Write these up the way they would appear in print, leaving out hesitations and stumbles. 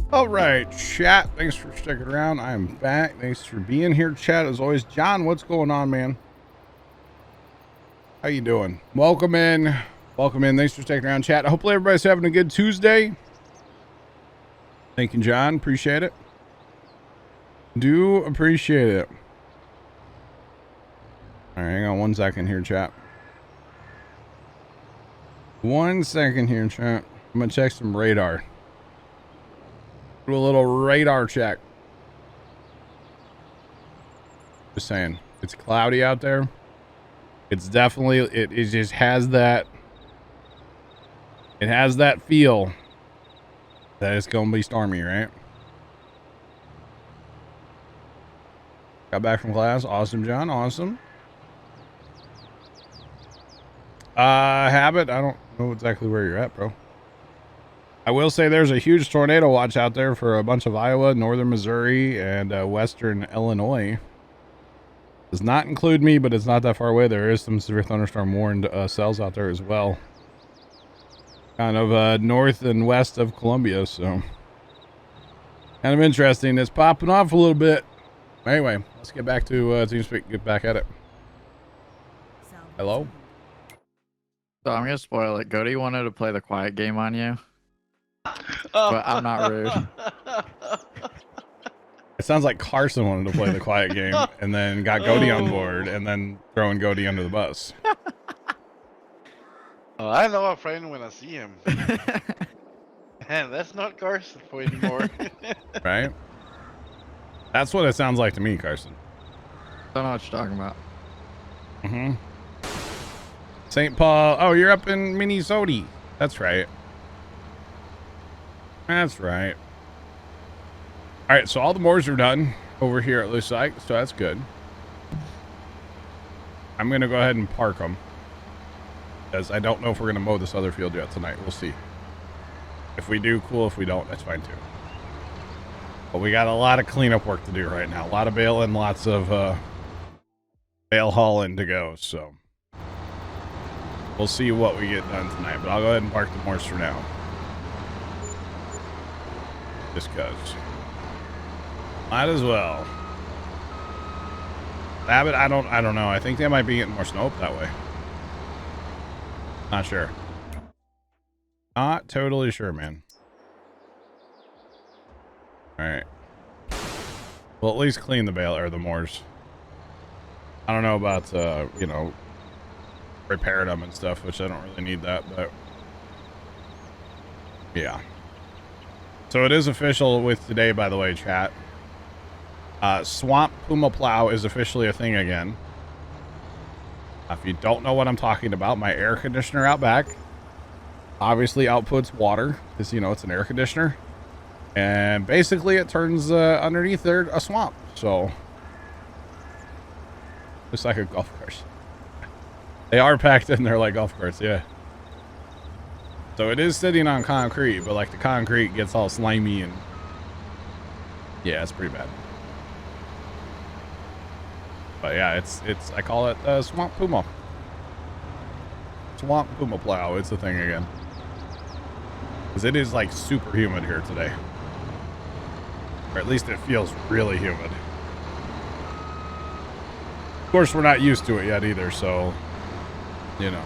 All right, chat. Thanks for sticking around. I'm back. Thanks for being here, chat. As always, John, what's going on, man? How you doing? Welcome in. Welcome in. Thanks for sticking around, chat. Hopefully everybody's having a good Tuesday. Thank you, John. Appreciate it. Do appreciate it. All right, hang on 1 second here, chat. 1 second here, chat. I'm gonna check some radar. Do a little radar check. Just saying, it's cloudy out there. It's definitely, it just has that, it has that feel that it's gonna be stormy, right? Got back from class. Awesome, John. Awesome. Habit, I don't know exactly where you're at, bro. I will say there's a huge tornado watch out there for a bunch of Iowa, northern Missouri, and western Illinois. Does not include me, but it's not that far away. There is some severe thunderstorm warned cells out there as well. Kind of north and west of Columbia, so kind of interesting. It's popping off a little bit. Anyway, let's get back to TeamSpeak. Get back at it. Hello? So I'm gonna spoil it. Cody wanted to play the quiet game on you. Oh. But I'm not rude. It sounds like Carson wanted to play the quiet game and then got Cody on board and then throwing Cody under the bus. Oh, I know a friend when I see him. And that's not Carson for anymore. Right? That's what it sounds like to me, Carson. Don't know what you're talking about. Mm-hmm. St. Paul. Oh, you're up in Minnesota. That's right. That's right. All right, so all the moors are done over here at looks like, so that's good. I'm going to go ahead and park them. Because I don't know if we're going to mow this other field yet tonight. We'll see. If we do, cool. If we don't, that's fine too. But we got a lot of cleanup work to do right now. A lot of baling, lots of bale hauling to go, so we'll see what we get done tonight. But I'll go ahead and park the moors for now. Just cause. Might as well. Abbott, I don't know. I think they might be getting more snow up that way. Not sure. Not totally sure, man. Alright. Well, at least clean the bale or the moors. I don't know about you know, repairing them and stuff, which I don't really need that, but yeah. So it is official with today, by the way, chat. Swamp Puma Plow is officially a thing again. If you don't know what I'm talking about, my air conditioner out back obviously outputs water because, you know, it's an air conditioner. And basically it turns underneath there a swamp. So looks like a golf course. They are packed in there like golf carts, yeah. So it is sitting on concrete, but like the concrete gets all slimy and yeah, it's pretty bad. But yeah, it's I call it Swamp Puma. Swamp Puma Plow, it's a thing again. Because it is like super humid here today. Or at least it feels really humid. Of course, we're not used to it yet either, so, you know.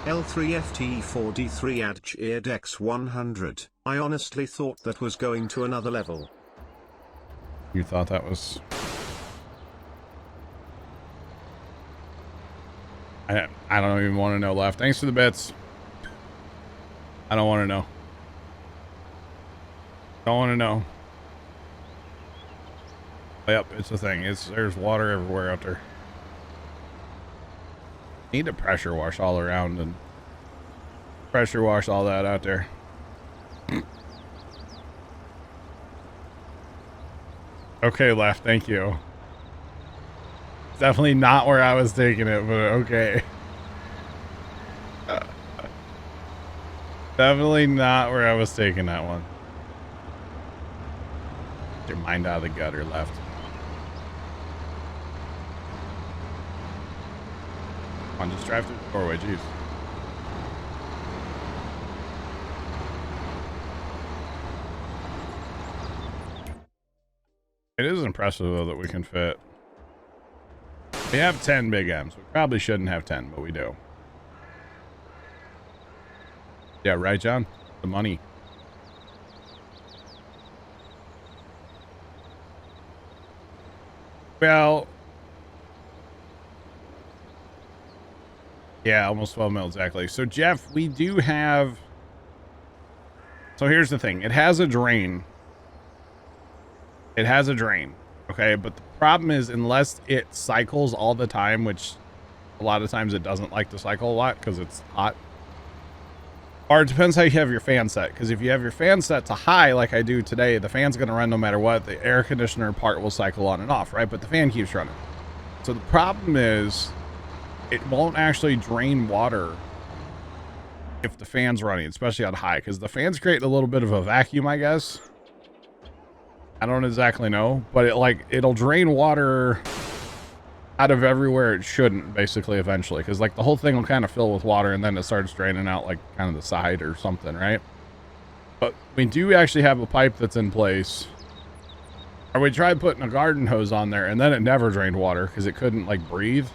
L3FT4D3 add cheered X100. I honestly thought that was going to another level. You thought that was... I don't even want to know, Left. Thanks for the bits. I don't want to know. Don't want to know. Yep, it's a thing. There's water everywhere out there. Need to pressure wash all around and pressure wash all that out there. Okay, Left. Thank you. Definitely not where I was taking it, but okay. Definitely not where I was taking that one. Get your mind out of the gutter, Left. Come on, just drive through the doorway, jeez. It is impressive though that we can fit. We have 10 big M's. We probably shouldn't have 10, but we do. Yeah, right, John? The money. Well, yeah, almost 12 mil exactly. So Jeff, we do have, so here's the thing. It has a drain. It has a drain. Okay. But the problem is unless it cycles all the time, which a lot of times it doesn't like to cycle a lot because it's hot. Or it depends how you have your fan set. Because if you have your fan set to high, like I do today, the fan's going to run no matter what. The air conditioner part will cycle on and off, right? But the fan keeps running. So the problem is it won't actually drain water if the fan's running, especially on high, because the fan's creating a little bit of a vacuum, I guess. I don't exactly know, but it'll drain water out of everywhere it shouldn't, basically, eventually, because like the whole thing will kind of fill with water and then it starts draining out like kind of the side or something, right? But we do actually have a pipe that's in place, or we tried putting a garden hose on there and then it never drained water because it couldn't like breathe.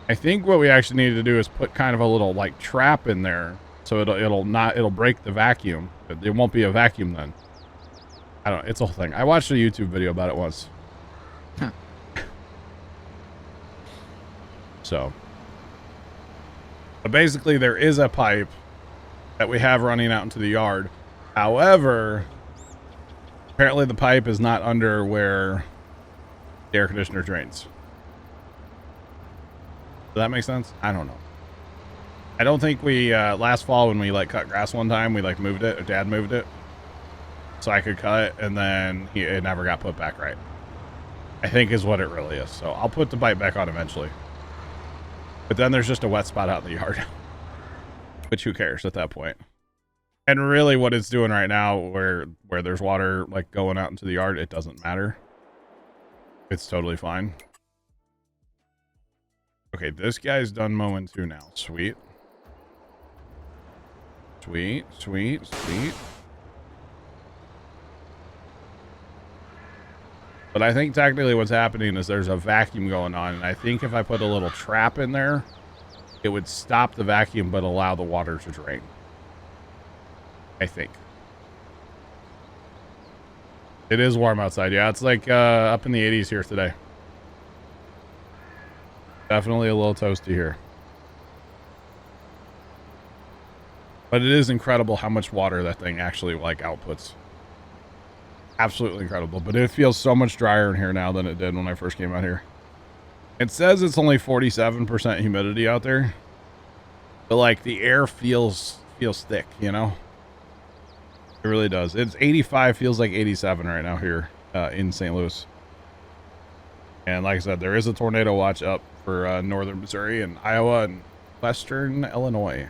I think what we actually need to do is put kind of a little like trap in there so it'll break the vacuum. It won't be a vacuum then. I don't know, it's a whole thing. I watched a YouTube video about it once. Huh. So, but basically there is a pipe that we have running out into the yard. However, apparently the pipe is not under where the air conditioner drains. Does that make sense? I don't know. I don't think we, last fall when we like cut grass one time, we like moved it, or Dad moved it so I could cut it, and then it never got put back right. I think is what it really is. So I'll put the pipe back on eventually. But then there's just a wet spot out in the yard. Which who cares at that point? And really what it's doing right now where there's water like going out into the yard, it doesn't matter. It's totally fine. Okay, this guy's done mowing too now. Sweet. Sweet, sweet, sweet. But I think technically what's happening is there's a vacuum going on, and I think if I put a little trap in there, it would stop the vacuum but allow the water to drain. I think. It is warm outside. Yeah, it's like up in the 80s here today. Definitely a little toasty here. But it is incredible how much water that thing actually like outputs. Absolutely incredible. But it feels so much drier in here now than it did when I first came out here. It says it's only 47% humidity out there. But like the air feels thick, you know? It really does. It's 85, feels like 87 right now here in St. Louis. And like I said, there is a tornado watch up for northern Missouri and Iowa and western Illinois.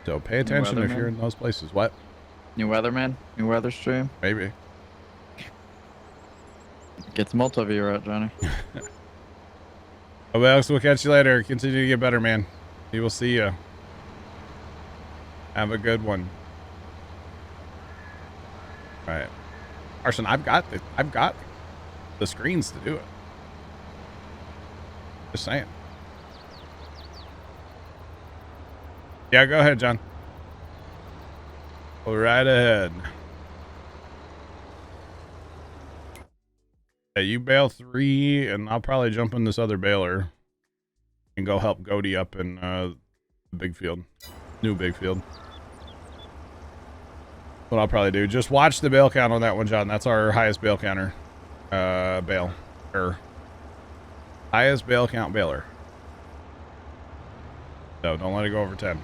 So pay attention if you're in those places. What? New weatherman? New weather stream? Maybe. Get the multi-viewer out, Johnny. Oh, Alex, we'll catch you later. Continue to get better, man. We will see you. Have a good one. All right. Arson, I've got the screens to do it. Just saying. Yeah, go ahead, John. Go right ahead. Yeah, you bail 3, and I'll probably jump in this other baler and go help Goaty up in the big field. New big field. What I'll probably do. Just watch the bail count on that one, John. That's our highest bail counter. Bail. Highest bail count baler. So don't let it go over 10.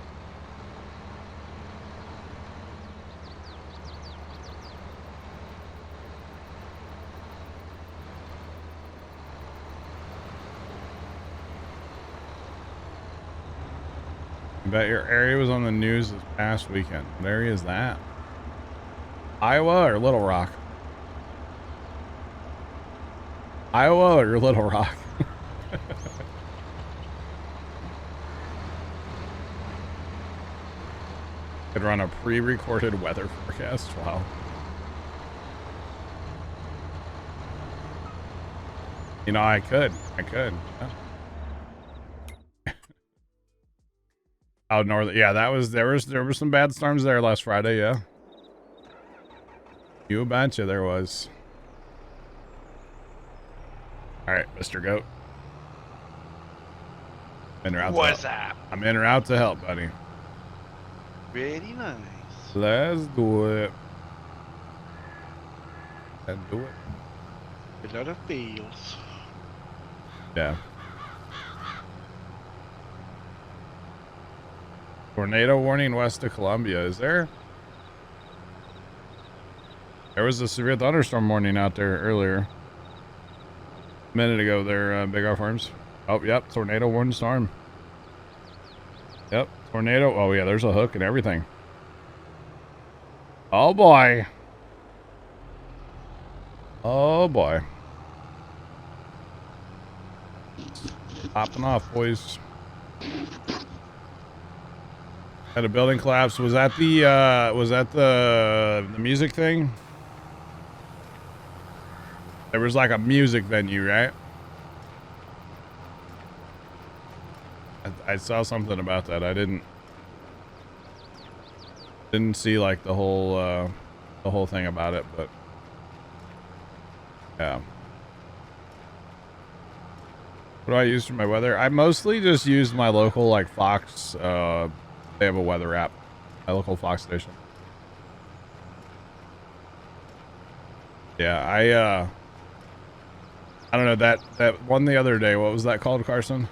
I bet your area was on the news this past weekend. What area is that? Iowa or Little Rock? Iowa or Little Rock? Could run a pre-recorded weather forecast. Wow. You know, I could. Yeah. Out north. Yeah, there were some bad storms there last Friday. Yeah. You betcha there was. All right, Mr. Goat. What's up? I'm in or out to help, buddy. Very nice. Let's do it. Let's do it. A lot of fails. Yeah. Tornado warning west of Columbia. Is there? There was a severe thunderstorm warning out there earlier. A minute ago there, Big R Farms. Oh, yep. Tornado warning storm. Yep. Tornado. Oh, yeah. There's a hook and everything. Oh, boy. Oh, boy. Popping off, boys. Had a building collapse. Was that the music thing? There was like a music venue, right? I saw something about that. I didn't see like the whole thing about it, but yeah. What do I use for my weather? I mostly just use my local like Fox. They have a weather app. My local Fox station. Yeah, I don't know that one the other day. What was that called, Carson?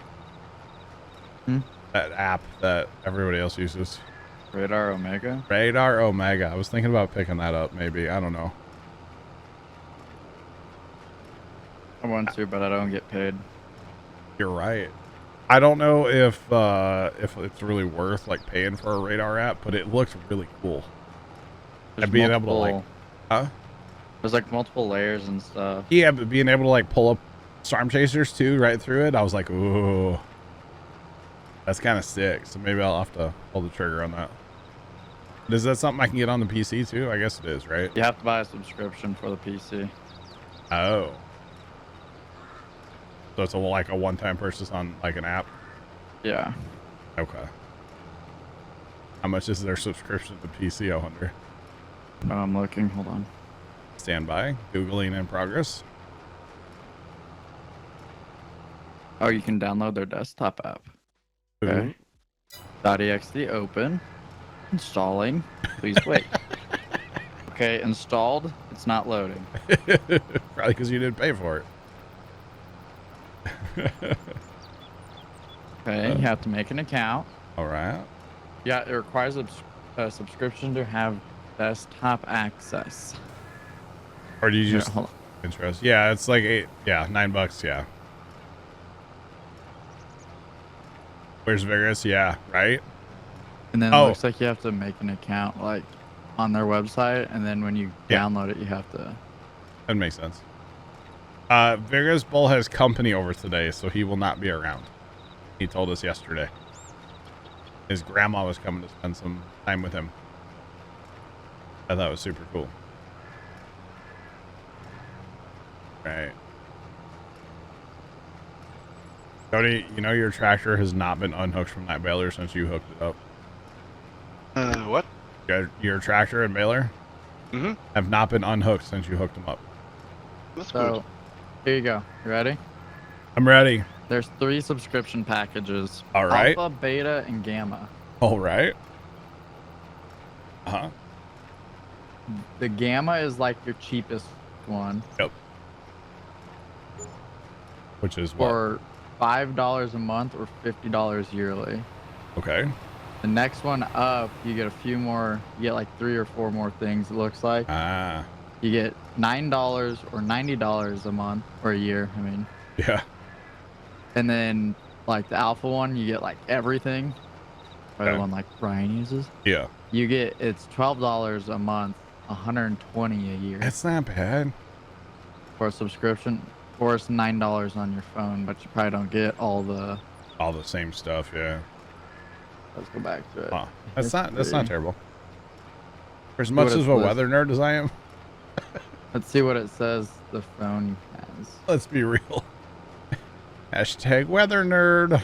That app that everybody else uses. Radar Omega? Radar Omega. I was thinking about picking that up. Maybe I don't know. I want to, but I don't get paid. You're right. I don't know if it's really worth like paying for a radar app, but it looks really cool. There's And being able multiple- to like, huh? There's like multiple layers and stuff. Yeah, but being able to like pull up storm chasers too right through it, I was like, ooh, that's kind of sick. So maybe I'll have to pull the trigger on that. Is that something I can get on the PC too? I guess it is, right? You have to buy a subscription for the PC. Oh. So it's like a one-time purchase on like an app? Yeah. Okay. How much is their subscription to PC, I wonder? I'm looking. Hold on. Stand by. Googling in progress. Oh, you can download their desktop app. Okay. .exe open. Installing. Please wait. Okay, installed. It's not loading. Probably because you didn't pay for it. Okay, you have to make an account. All right. Yeah, it requires a subscription to have desktop access. Or do you Here, just hold on. interest? Yeah, it's like $9. Yeah. Where's Vegas? Yeah, right. And then it Oh. looks like you have to make an account like on their website, and then when you download it, you have to. That makes sense. Vegas Bull has company over today, so he will not be around. He told us yesterday. His grandma was coming to spend some time with him. I thought it was super cool. Right. Cody, you know your tractor has not been unhooked from that baler since you hooked it up. What? Your tractor and baler Mm-hmm. have not been unhooked since you hooked them up. That's So, good. here you go. You ready? I'm ready. There's 3 subscription packages. All right. Alpha, Beta, and Gamma. All right. Uh-huh. The Gamma is like your cheapest one. Yep. Which is what? For $5 a month or $50 yearly. Okay. The next one up, you get a few more. You get like 3 or 4 more things. It looks like Ah. you get $9 or $90 a month or a year. I mean, Yeah. and then like the Alpha one, you get like everything. Or Okay. the one like Ryan uses. Yeah. You get it's $12 a month, $120 a year It's not bad. for a subscription, or it's $9 on your phone, but you probably don't get all the. All the same stuff, yeah. Let's go back to it. Huh. That's not History. terrible. For as See much what of it's a list- weather nerd as I am, Let's see what it says the phone has. let's be real. Hashtag weather nerd.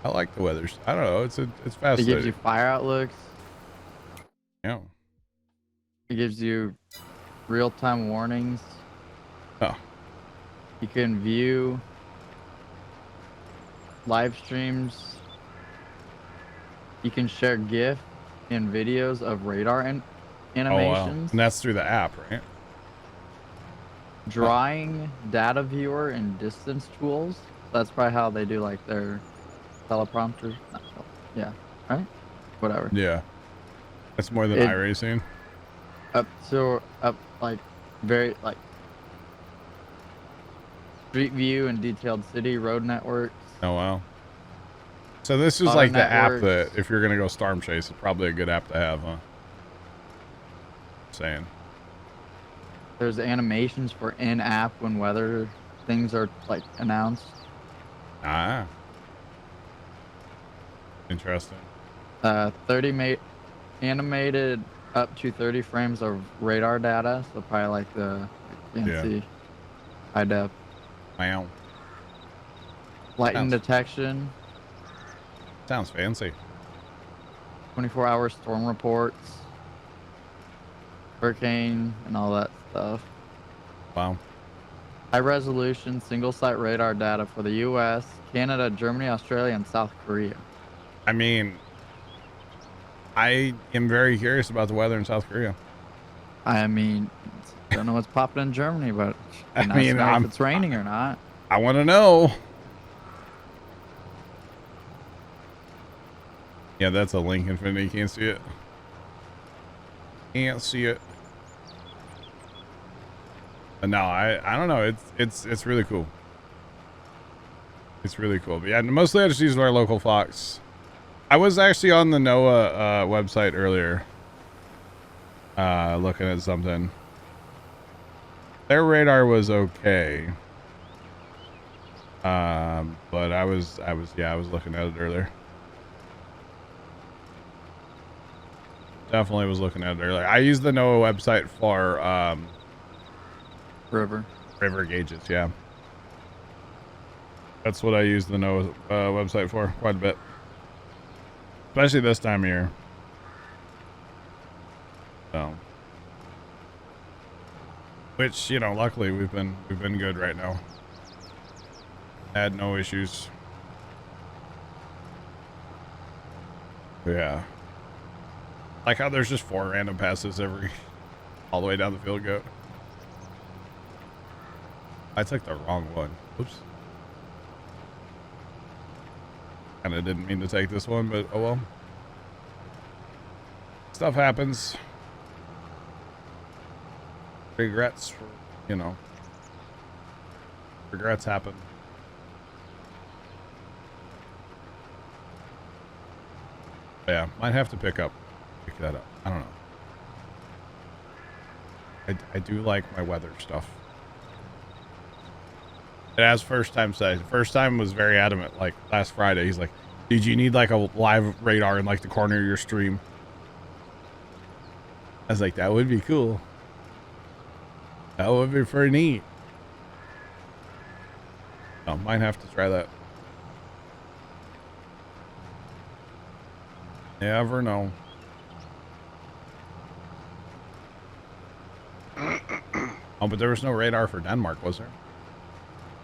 I like the weather. I don't know. It's It fascinating. gives you fire outlooks. Yeah. It gives you real-time warnings. Oh. You can view live streams. You can share GIF and videos of radar Oh, wow. animations. And that's through the app, right? Drawing, data viewer, and distance tools. That's probably how they do like their teleprompters. Yeah, right? Whatever. Yeah. That's more than It- iRacing. Up like very like street view and detailed city road networks. Oh, wow. So this is Auto like the app networks. that if you're going to go storm chase, it's probably a good app to have, huh? Saying. There's animations for in-app when weather things are like announced. Ah. Interesting. 30 animated up to 30 frames of radar data, so probably like the fancy high def. Wow. Lightning Sounds- detection, Sounds fancy. 24-hour storm reports, hurricane, and all that stuff. Wow. High resolution single site radar data for the US, Canada, Germany, Australia, and South Korea. I mean, I am very curious about the weather in South Korea. I mean, don't know what's popping in Germany, but I I mean, know I'm- if it's raining or not. I want to know. Yeah, that's a Link Infinity. Can't see it. Can't see it. But no, I don't know. It's really cool. It's really cool. But yeah, mostly I just use our local Fox. I was actually on the NOAA website earlier, looking at something. Their radar was okay. But I was looking at it earlier. Definitely was looking at it earlier. I use the NOAA website for river gauges. Yeah, that's what I use the NOAA website for quite a bit, especially this time of year. So, which luckily we've been good right now. Had no issues. Yeah. Like how there's just 4 random passes all the way down the field goat. I took the wrong one. Oops. Kinda didn't mean to take this one, but oh well. Stuff happens. Regrets, regrets happen. Yeah, might have to pick that up. I don't know. I do like my weather stuff. It has first time say. First time was very adamant. Like last Friday, he's like, "Dude, you need like a live radar in like the corner of your stream." I was like, "That would be cool. That would be pretty neat." I might have to try that. Never know. Oh, but there was no radar for Denmark, was there?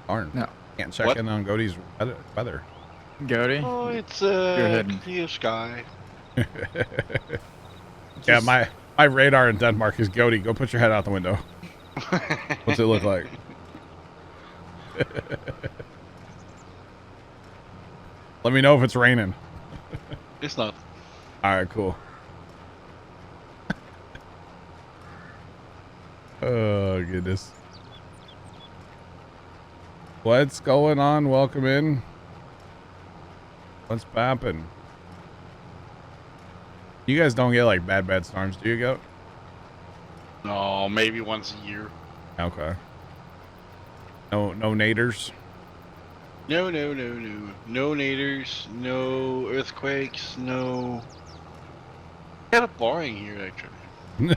Darn. No. Can't check What? in on Godey's weather. Goaty? Oh, it's ahead. clear sky. Yeah, my radar in Denmark is Godey. Go put your head out the window. What's it look like? Let me know if it's raining. It's not. All right, cool. Oh, goodness. What's going on? Welcome in. What's poppin'? You guys don't get like bad storms, do you, go? No, maybe once a year. Okay. No naders? No. No naders, no earthquakes, no... Kind of boring here, actually.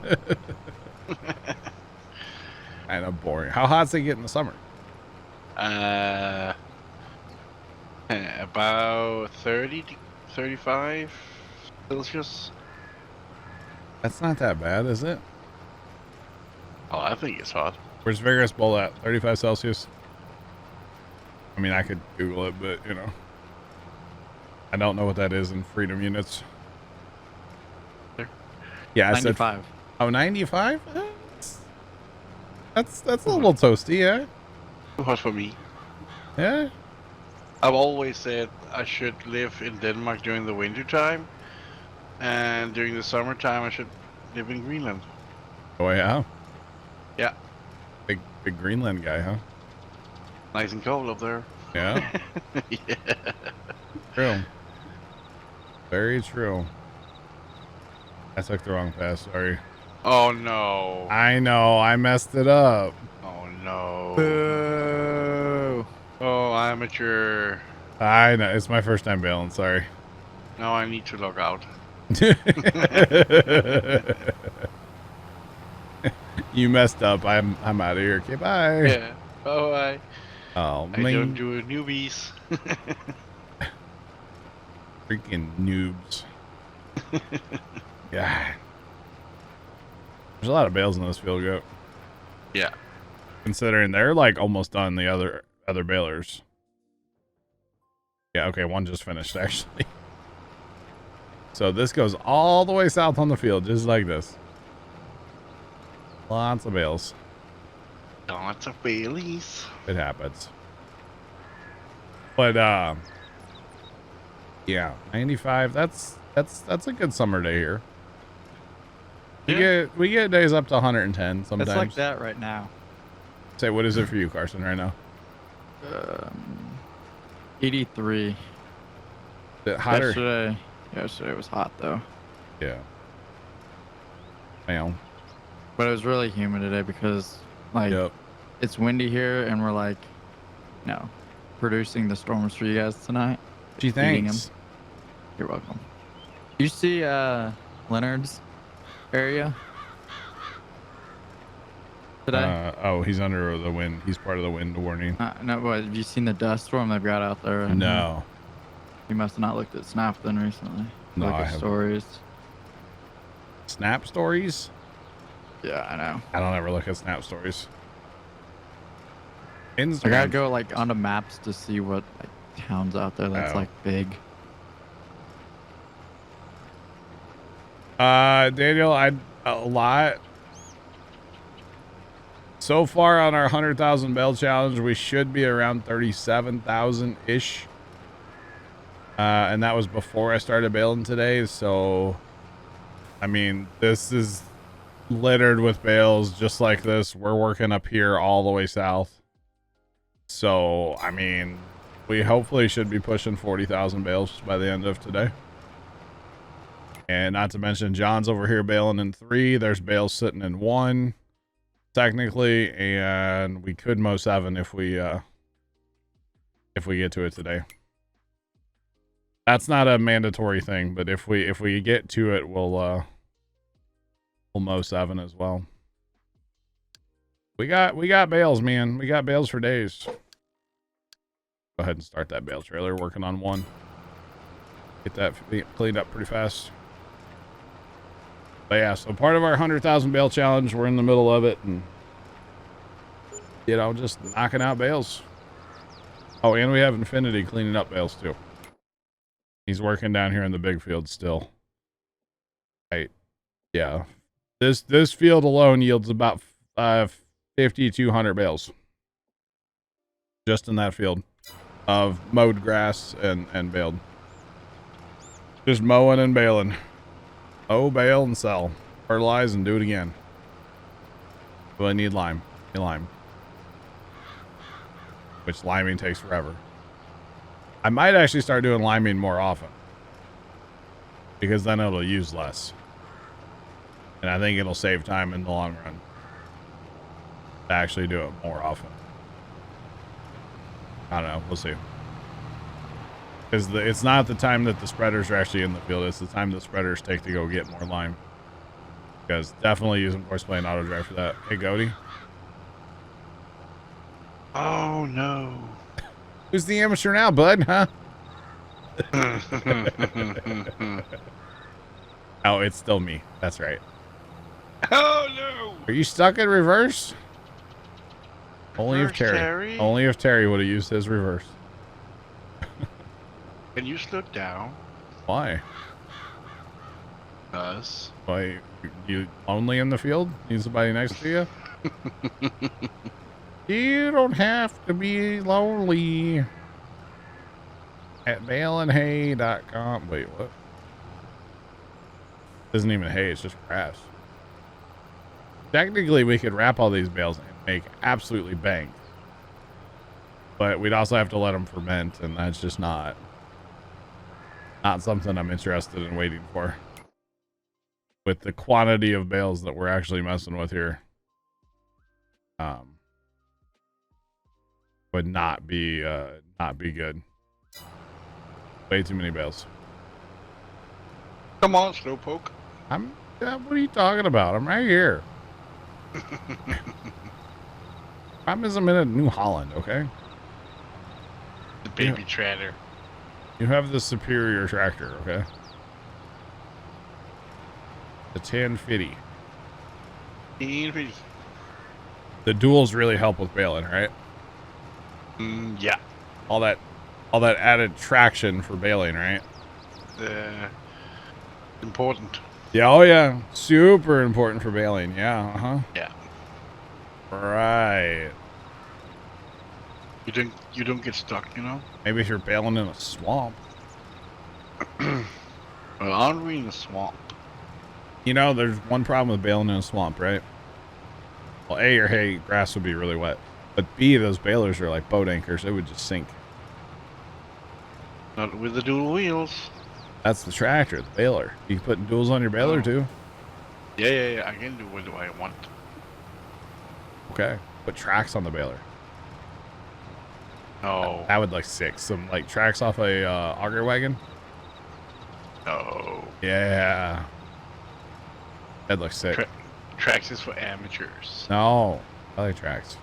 Kind of boring. How hot's it get in the summer? About 30 to 35 Celsius. That's not that bad, is it? Oh, I think it's hot. Where's Vigorous Bull at? 35 Celsius? I mean, I could Google it, but, you know. I don't know what that is in freedom units. There. Yeah, I 95. said... Oh, 95? That's a little toasty, yeah? Too hot for me. Yeah? I've always said I should live in Denmark during the winter time, and during the summertime I should live in Greenland. Oh, yeah? Yeah, Big Greenland guy, huh? nice and cold up there. Yeah? Yeah. True. Very true. I took the wrong pass, sorry. Oh no. I know, I messed it up. Oh no. Boo. Oh, amateur. I know, it's my first time bailing, sorry. Now I need to log out. You messed up. I'm out of here. Okay, bye. Yeah. Bye. Oh I man, don't do newbies. freaking noobs. Yeah. There's a lot of bales in this field, go. Yeah. Considering they're like almost done the other balers. Yeah, okay, one just finished actually. So this goes all the way south on the field, just like this. Lots of bales. Lots of Baileys. It happens. But yeah, 95. That's a good summer day here. We get days up to 110 sometimes. It's like that right now. Say, what is it for you, Carson, right now? 83. Is it hotter? Yesterday was hot though. Yeah. Well. But it was really humid today because like Yep. it's windy here and we're like, no, producing the storms for you guys tonight. Gee, Feeding thanks. 'em. You're welcome. You see Leonard's area today? Oh, he's under the wind. He's part of the wind warning. No, but have you seen the dust storm they've got out there? No. You must have not looked at Snap then recently. No, Look I at haven't. stories. Snap stories? Yeah, I know. I don't ever look at snap stories. I gotta Instagram. go like onto maps to see what like, towns out there that's Oh. like big. Daniel, a lot. So far on our 100,000 bell challenge, we should be around 37,000 ish. And that was before I started bailing today. So, I mean, this is littered with bales just like this. We're working up here all the way south. So, I mean, we hopefully should be pushing 40,000 bales by the end of today. And not to mention, John's over here bailing in 3. There's bales sitting in 1, technically, and we could mow 7 if we get to it today. That's not a mandatory thing, but if we get to it, we'll mow 7 as well. We got bales, man. We got bales for days. Go ahead and start that bale trailer. Working on 1. Get that cleaned up pretty fast. But yeah, so part of our 100,000 bale challenge, we're in the middle of it, and you know, just knocking out bales. Oh, and we have Infinity cleaning up bales too. He's working down here in the big field still. Right. Yeah. This field alone yields about 5,200 bales. Just in that field of mowed grass and baled. Just mowing and baling. Oh, bale and sell. Fertilize and do it again. But I need lime. Lime. Which liming takes forever. I might actually start doing liming more often. Because then it'll use less. And I think it'll save time in the long run. To actually do it more often. I don't know. We'll see. Because it's not the time that the spreaders are actually in the field. It's the time the spreaders take to go get more lime. Because definitely using force play and auto drive for that. Hey, Goaty. Oh no. Who's the amateur now, bud? Huh? Oh, it's still me. That's right. Oh no. Are you stuck in reverse? Only if Reverse, Terry. Terry? Only if Terry would have used his reverse. Can you slow down? Why? Us. Why? You lonely in the field? Need somebody next to you? You don't have to be lonely. At balandhay.com. Wait, what? Isn't even hay, it's just grass. Technically, we could wrap all these bales and make absolutely bank. But we'd also have to let them ferment, and that's just not something I'm interested in waiting for. With the quantity of bales that we're actually messing with here. Would not be good. Way too many bales. Come on, Slowpoke. What are you talking about? I'm right here. Problem is I'm in New Holland, okay? The baby tractor. You have the superior tractor, okay? The 1050. The duals really help with baling, right? Yeah. All that added traction for baling, right? Important. Yeah, oh yeah. Super important for baling. Yeah, uh-huh. Yeah. Right. You don't get stuck, you know? Maybe if you're baling in a swamp. Well, aren't we in a swamp? You know, there's one problem with baling in a swamp, right? Well, A, your hay grass would be really wet. But B, those balers are like boat anchors. It would just sink. Not with the dual wheels. That's the tractor, the baler. You can put duals on your baler too. Yeah. I can do what I want. Okay. Put tracks on the baler. No. That would like sick. Some like tracks off a auger wagon. No. Yeah. That looks sick. Tracks is for amateurs. No. I like tracks.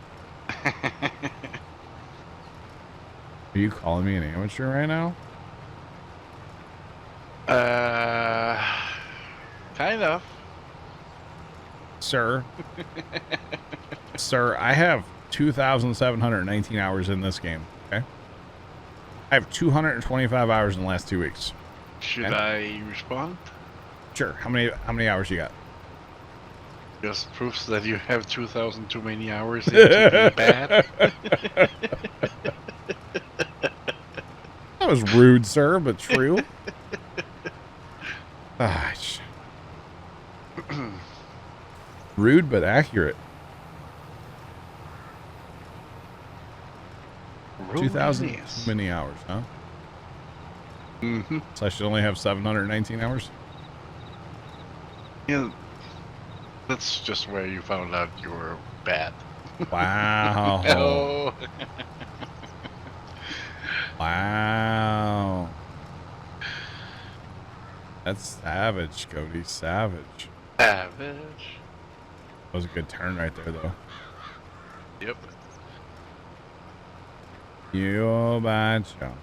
Are you calling me an amateur right now? Kind of. Sir. Sir, I have 2,719 hours in this game, okay? I have 225 hours in the last 2 weeks. Should okay? I respond? Sure. How many hours you got? Just proves that you have 2,000 too many hours into being bad. That was rude, sir, but true. Gosh. Rude but accurate. 2,000 too many hours, huh? Mm-hmm. So I should only have 719 hours? Yeah. That's just where you found out you were bad. Wow. Oh. Wow. That's savage, Cody. Savage. Savage. That was a good turn right there, though. Yep. You betcha.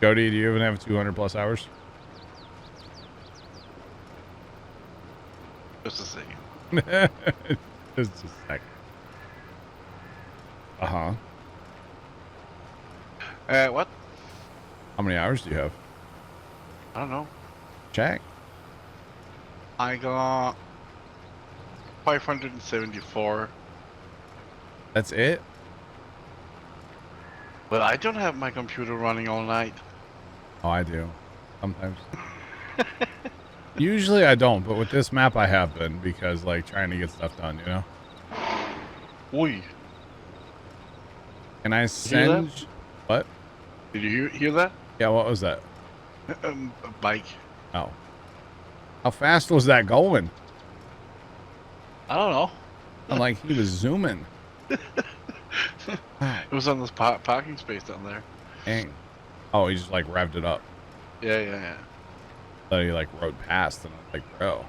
Cody, do you even have 200 plus hours? Just a second. Just a second. Uh-huh. What? How many hours do you have? I don't know. Check. I got 574. That's it? But I don't have my computer running all night. Oh, I do. Sometimes. Usually I don't, but with this map I have been because, like, trying to get stuff done, you know? Oi. Can I send... What? Did you hear that? Yeah, what was that? A bike. Oh. How fast was that going? I don't know. I'm like, he was zooming. It was on this parking space down there. Dang. Oh, he just, like, revved it up. Yeah. So he, like, rode past, and I was like, bro.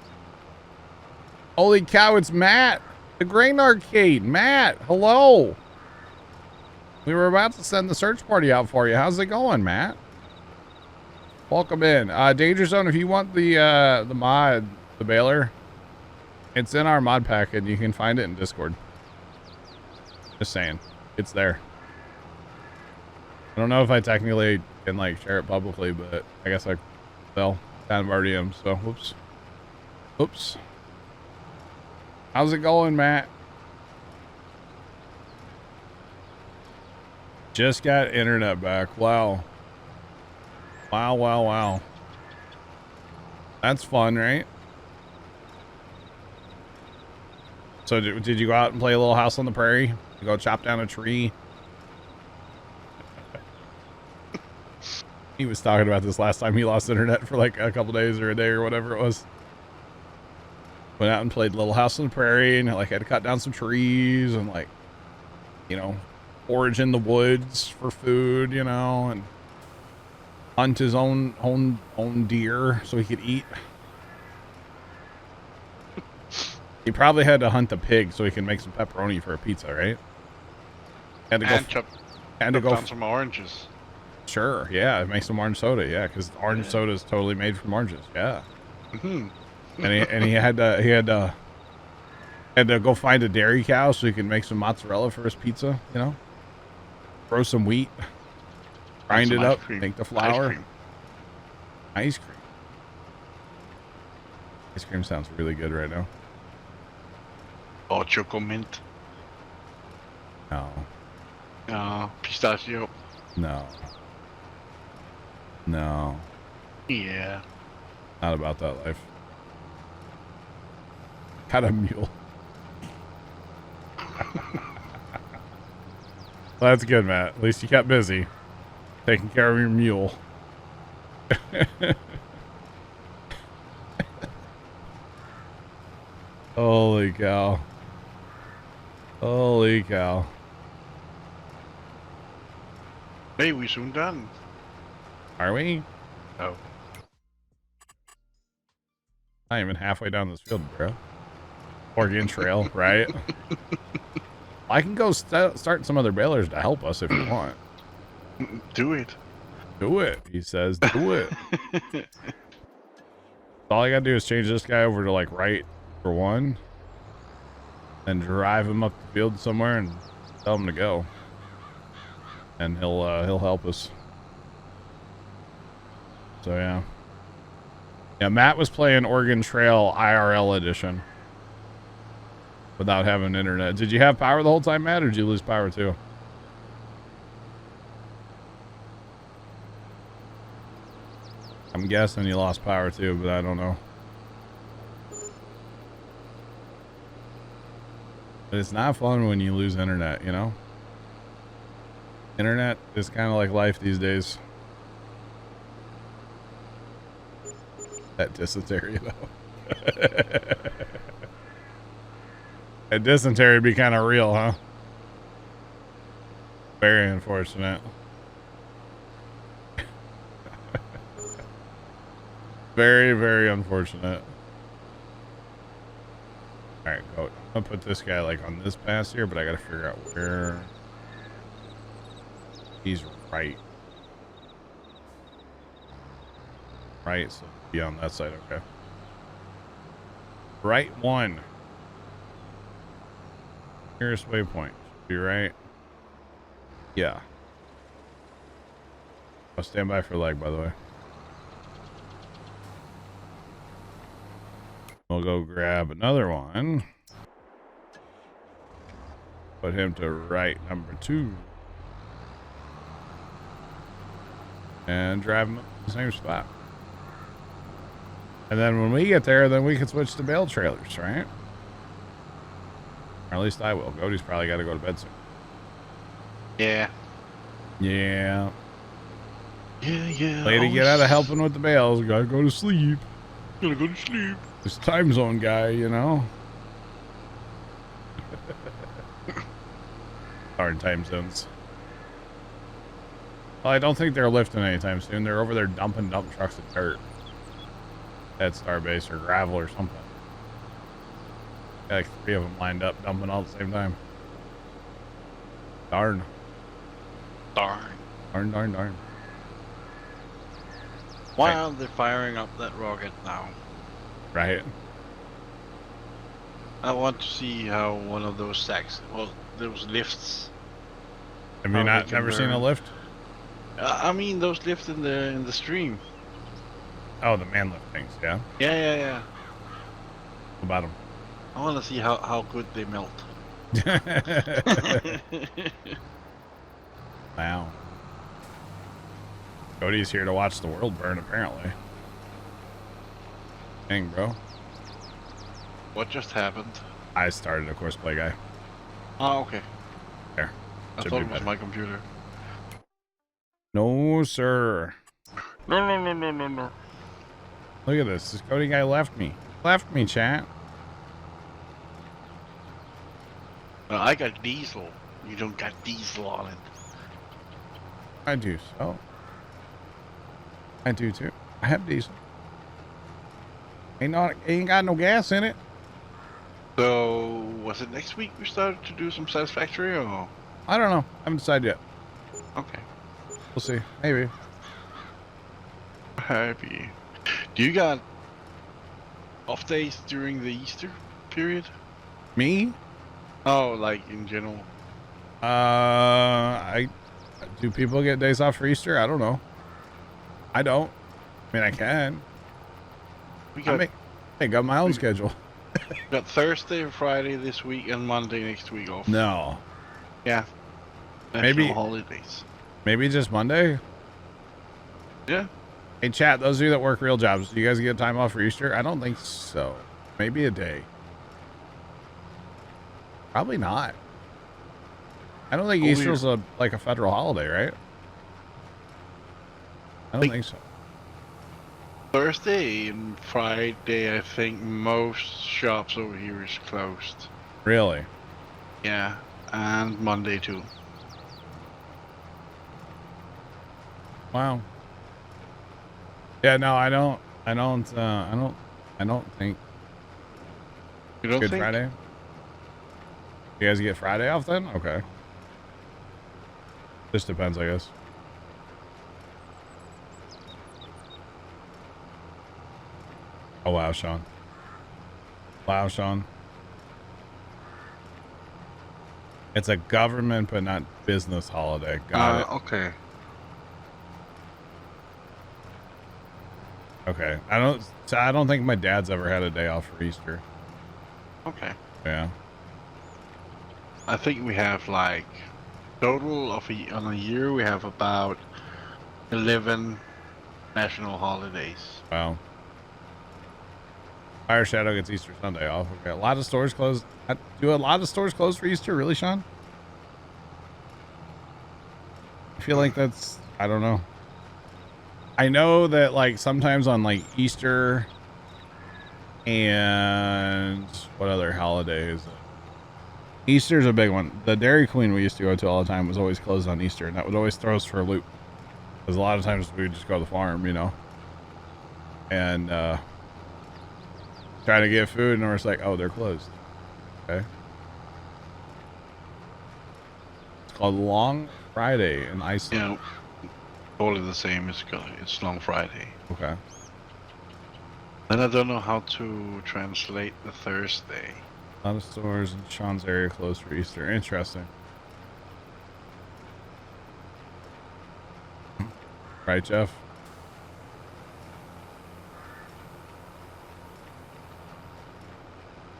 Holy cow, it's Matt. The Grain Arcade. Matt, hello. We were about to send the search party out for you. How's it going, Matt? Welcome in. Danger Zone, if you want the mod, the baler, it's in our mod pack and you can find it in Discord. Just saying. It's there. I don't know if I technically can like share it publicly, but I guess I kind of already am, so whoops. Oops. How's it going, Matt? Just got internet back. Wow. Wow, wow, wow. That's fun, right? So did you go out and play a little House on the Prairie? You go chop down a tree? He was talking about this last time he lost internet for like a couple days or a day or whatever it was. Went out and played Little House on the Prairie and like had to cut down some trees and like, you know, forage in the woods for food, you know, and hunt his own deer so he could eat. He probably had to hunt a pig so he can make some pepperoni for a pizza, right? Had to And go down some oranges. Sure, yeah, make some orange soda, yeah, because orange soda is totally made from oranges, yeah. Mm-hmm. And he had to go find a dairy cow so he could make some mozzarella for his pizza, you know. Throw some wheat, grind it up, make the flour. Ice cream. Ice cream sounds really good right now. Oh, choco mint. No. Pistachio. No. No. Yeah. Not about that life. Got a mule. Well, that's good, Matt. At least you kept busy taking care of your mule. Holy cow. Holy cow. Hey, we soon done. Are we? Oh. Not even halfway down this field, bro. Oregon Trail, right? I can go start some other balers to help us if you want. Do it. Do it, he says. Do it. All I gotta do is change this guy over to like right for one, and drive him up the field somewhere and tell him to go, and he'll help us. So yeah. Matt was playing Oregon Trail IRL edition without having internet. Did you have power the whole time, Matt, or did you lose power too? I'm guessing you lost power too, but I don't know. But it's not fun when you lose internet, you know? Internet is kind of like life these days. That dysentery, though. That dysentery would be kind of real, huh? Very unfortunate. Very, very unfortunate. Alright, go. I'm gonna put this guy like on this pass here, but I gotta figure out where he's right. Right, so be on that side, okay. Right one. Nearest waypoint. Should be right. Yeah. I'll stand by for leg, by the way. We'll go grab another one. Put him to right number 2. And drive him up to the same spot. And then when we get there, then we can switch to bale trailers, right? Or at least I will. Cody's probably got to go to bed soon. Yeah. Yeah. Yeah. Lady, get out of helping with the bales. Gotta go to sleep. Gotta go to sleep. This time zone guy, you know. Hard time zones. Well, I don't think they're lifting anytime soon. They're over there dumping dump trucks of dirt at Starbase or gravel or something. Got like 3 of them lined up, dumping all at the same time. Darn. Darn. Darn. Why aren't they firing up that rocket now? Right. I want to see how one of those stacks, well, those lifts. Have you How not they can never seen a burn. lift? I mean those lifts in the stream. Oh, the man lift things, yeah. Yeah. What about them? I want to see how good they melt. Wow. Cody's here to watch the world burn, apparently. Dang, bro. What just happened? I started a Courseplay guy. Oh, okay. There. I Should thought be it was better. my computer. No, sir. No. Look at this. This Cody guy left me. Left me, chat. Well, I got diesel. You don't got diesel on it. I do so. I do too. I have diesel. Ain't got no gas in it. So, was it next week we started to do some Satisfactory or? I don't know. I haven't decided yet. Okay. We'll see. Maybe. Happy. Do you got off days during the Easter period? Me? Oh, like in general? Do people get days off for Easter? I don't know. I don't. I mean, I can. We I got my own schedule. got Thursday and Friday this week and Monday next week off. No. Yeah. Maybe- National holidays. Maybe just Monday? Yeah. Hey, chat, those of you that work real jobs, do you guys get time off for Easter? I don't think so. Maybe a day. Probably not. I don't think Oh, Easter's like a federal holiday, right? I don't think so. Thursday and Friday, I think most shops over here is closed. Really? Yeah. And Monday too. Wow. Yeah, no, I don't think You don't Good think? Friday. You guys get Friday off then? Okay. Just depends, I guess. Oh, wow, Sean. Wow, Sean. It's a government but not business holiday. Got it. Okay. Okay. I don't think my dad's ever had a day off for Easter. Okay. Yeah. I think we have like total of on a year we have about 11 national holidays. Wow. Fire Shadow gets Easter Sunday off. Okay. A lot of stores closed. Do a lot of stores close for Easter? Really, Sean? I feel like that's, I don't know. I know that like sometimes on like Easter and what other holiday is it? Easter's a big one. The Dairy Queen we used to go to all the time was always closed on Easter, and that would always throw us for a loop. Because a lot of times we would just go to the farm, you know, and try to get food, and we're just like, oh, they're closed. Okay. It's called Long Friday in Iceland. Yeah, totally the same. It's Long Friday. Okay. And I don't know how to translate the Thursday. A lot of stores in Sean's area closed for Easter. Interesting. Right, Jeff?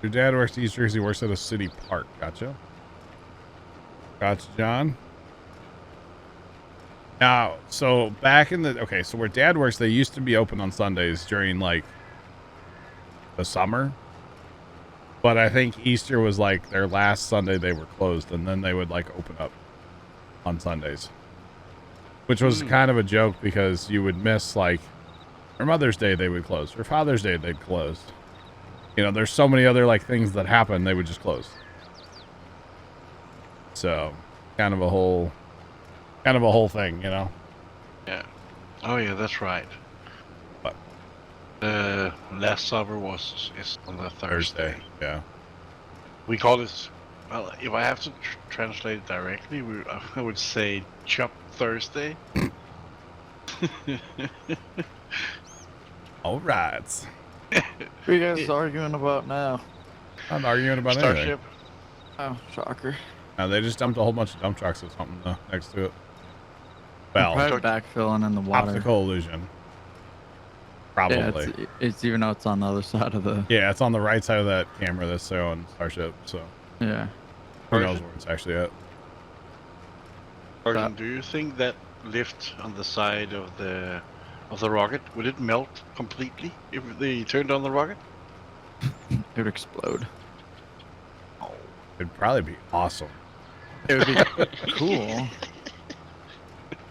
Your dad works Easter because he works at a city park. Gotcha. Gotcha, John. Now, so back in the... Okay, so where dad works, they used to be open on Sundays during, like, the summer. But I think Easter was, like, their last Sunday they were closed, and then they would, like, open up on Sundays. Which was kind of a joke because you would miss, like, for Mother's Day they would close. For Father's Day they'd close. You know, there's so many other, like, things that happen, they would just close. So, kind of a whole thing, you know? Yeah. Oh yeah, that's right. What? The last supper is on the Thursday. Yeah. We call this, well, if I have to translate it directly, I would say Chop Thursday. All right. What are you guys arguing about now? I'm not arguing about anything. Starship. Oh, shocker. No, they just dumped a whole bunch of dump trucks or something next to it. Well, Probably backfilling in the water. optical illusion. Probably. Yeah, it's even though it's on the other side of the. Yeah, it's on the right side of that camera that's on Starship. So Yeah. who knows where it's actually at? Arjun, do you think that lift on the side of the rocket would it melt completely if they turned on the rocket? It would explode. It'd probably be awesome. It would be cool.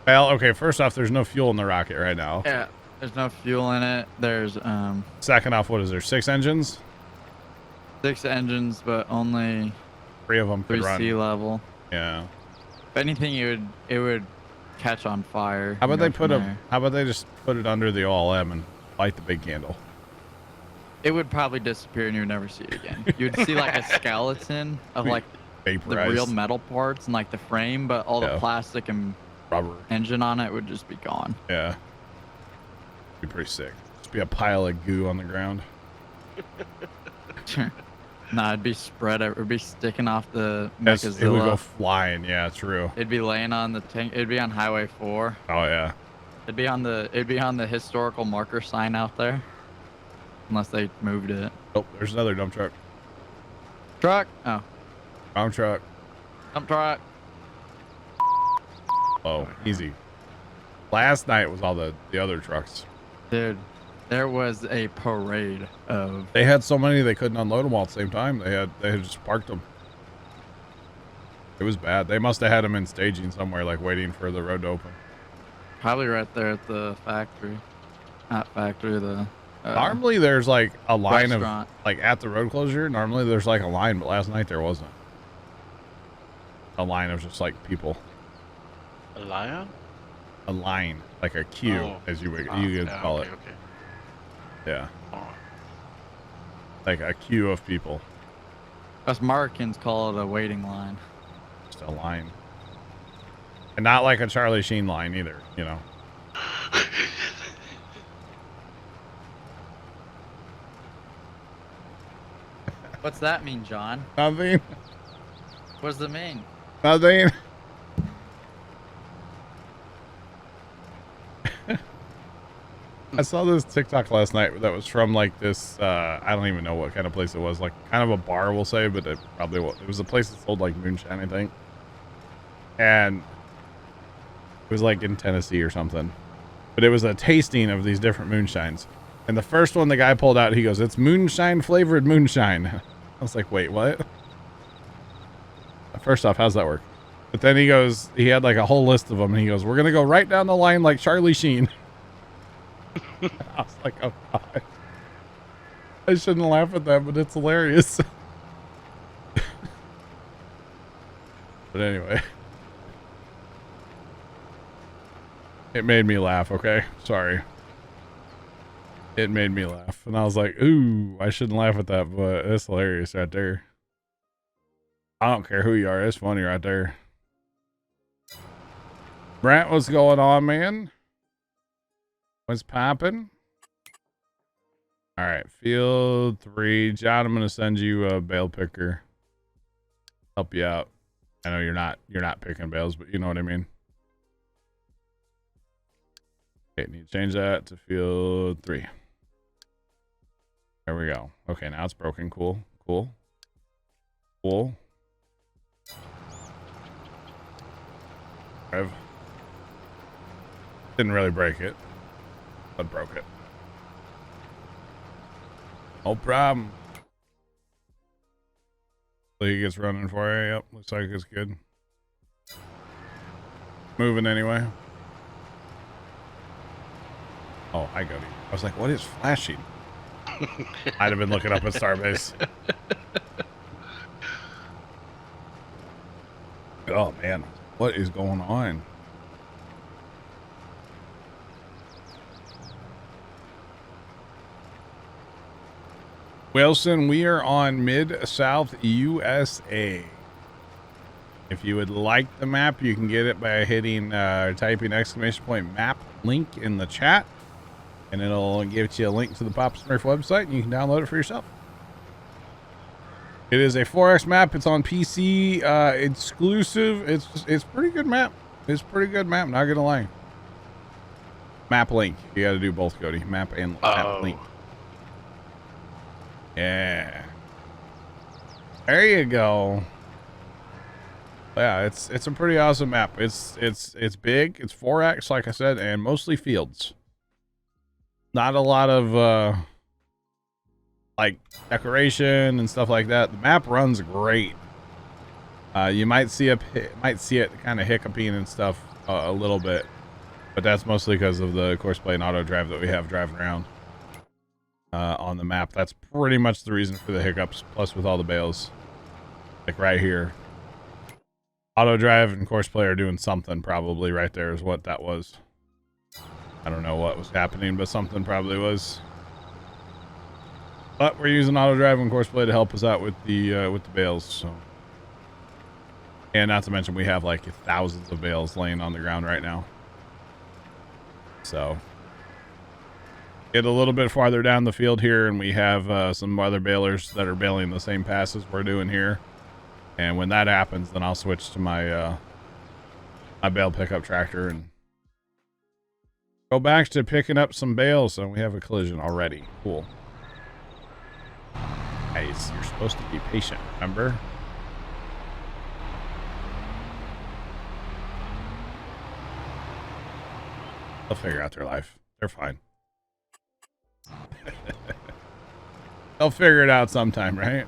Well, okay, first off, there's no fuel in the rocket right now. Yeah. There's no fuel in it. There's Second off, what is there? 6 engines? 6 engines, but only 3 of them could 3 run. sea level. Yeah. If anything, it would catch on fire. How about they put there. How about they just put it under the OLM and light the big candle? It would probably disappear and you would never see it again. You would see like a skeleton of like Vaporized. the real metal parts and like the frame, but all the plastic and rubber engine on it would just be gone. Yeah. Be pretty sick. Just be a pile of goo on the ground. Nah, it'd be spread. It would be sticking off the Yes, it would go Mechazilla. flying. Yeah, true. It'd be laying on the tank. It'd be on Highway 4. Oh yeah. It'd be on the historical marker sign out there. Unless they moved it. Oh, there's another dump truck. Truck. Oh, Wrong truck. dump truck. Oh, easy. Last night was all the other trucks. Dude, there was a parade of. They had so many they couldn't unload them all at the same time. They had just parked them. It was bad. They must have had them in staging somewhere, like waiting for the road to open. Probably right there at the factory. Not factory, the. Normally there's like a line restaurant. of like at the road closure. Normally there's like a line, but last night there wasn't. A line of just like people. A lion? A line, like a queue, as you would call it. Okay. Yeah, Oh. like a queue of people. Us Americans call it a waiting line. Just a line, and not like a Charlie Sheen line either. You know. What's that mean, John? Nothing. What does it mean? Nothing. I saw this TikTok last night that was from like this, I don't even know what kind of place it was, like kind of a bar, we'll say, but it probably was. It was a place that sold like moonshine, I think. And it was like in Tennessee or something. But it was a tasting of these different moonshines. And the first one the guy pulled out, he goes, "It's moonshine flavored moonshine." I was like, wait, what? First off, how's that work? But then he goes, he had like a whole list of them, and he goes, "We're going to go right down the line like Charlie Sheen." I was like, oh God. I shouldn't laugh at that, but it's hilarious. But anyway. It made me laugh, okay? Sorry. It made me laugh. And I was like, ooh, I shouldn't laugh at that, but it's hilarious right there. I don't care who you are. It's funny right there. Brent, what's going on, man? What's popping? All right, field 3. John, I'm going to send you a bale picker. Help you out. I know you're not picking bales, but you know what I mean. Okay, need to change that to field 3. There we go. Okay, now it's broken. Cool. Didn't really break it, but broke it. No problem. He gets running for you. Yep, looks like it's good. Moving anyway. Oh, hi, Cody. I was like, what is flashing? I'd have been looking up at Starbase. Oh, man. What is going on? Wilson, we are on Mid-South USA. If you would like the map, you can get it by hitting, typing ! map link in the chat, and it'll give you a link to the Papa Smurf website, and you can download it for yourself. It is a 4X map. It's on PC, exclusive. It's pretty good map. It's pretty good map. Not gonna lie. Map link. You got to do both, Cody. Map and map link. Yeah. There you go. Yeah, it's a pretty awesome map. It's big. It's 4X, like I said, and mostly fields. Not a lot of like decoration and stuff like that. The map runs great. You might see it kind of hiccuping and stuff a little bit, but that's mostly because of the course play and auto drive that we have driving around on the map. That's pretty much the reason for the hiccups. Plus, with all the bales, like right here, auto drive and course play are doing something. Probably right there is what that was. I don't know what was happening, but something probably was. But we're using auto drive and course play to help us out with the bales. So, and not to mention we have like thousands of bales laying on the ground right now. So get a little bit farther down the field here, and we have some other balers that are baling the same passes we're doing here. And when that happens, then I'll switch to my my bale pickup tractor and go back to picking up some bales. And we have a collision already. Cool. Nice. You're supposed to be patient, remember? They'll figure out their life. They're fine. They'll figure it out sometime, right?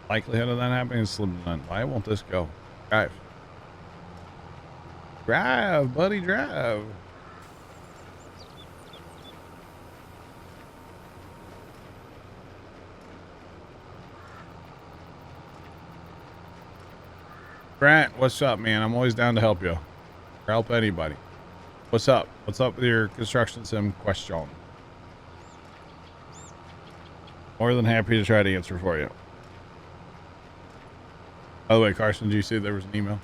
Likelihood of that happening is slim to none. Why won't this go? Drive. Drive, buddy, drive. Grant, what's up, man? I'm always down to help you. Or help anybody. What's up? What's up with your construction sim question? More than happy to try to answer for you. By the way, Carson, did you see there was an email?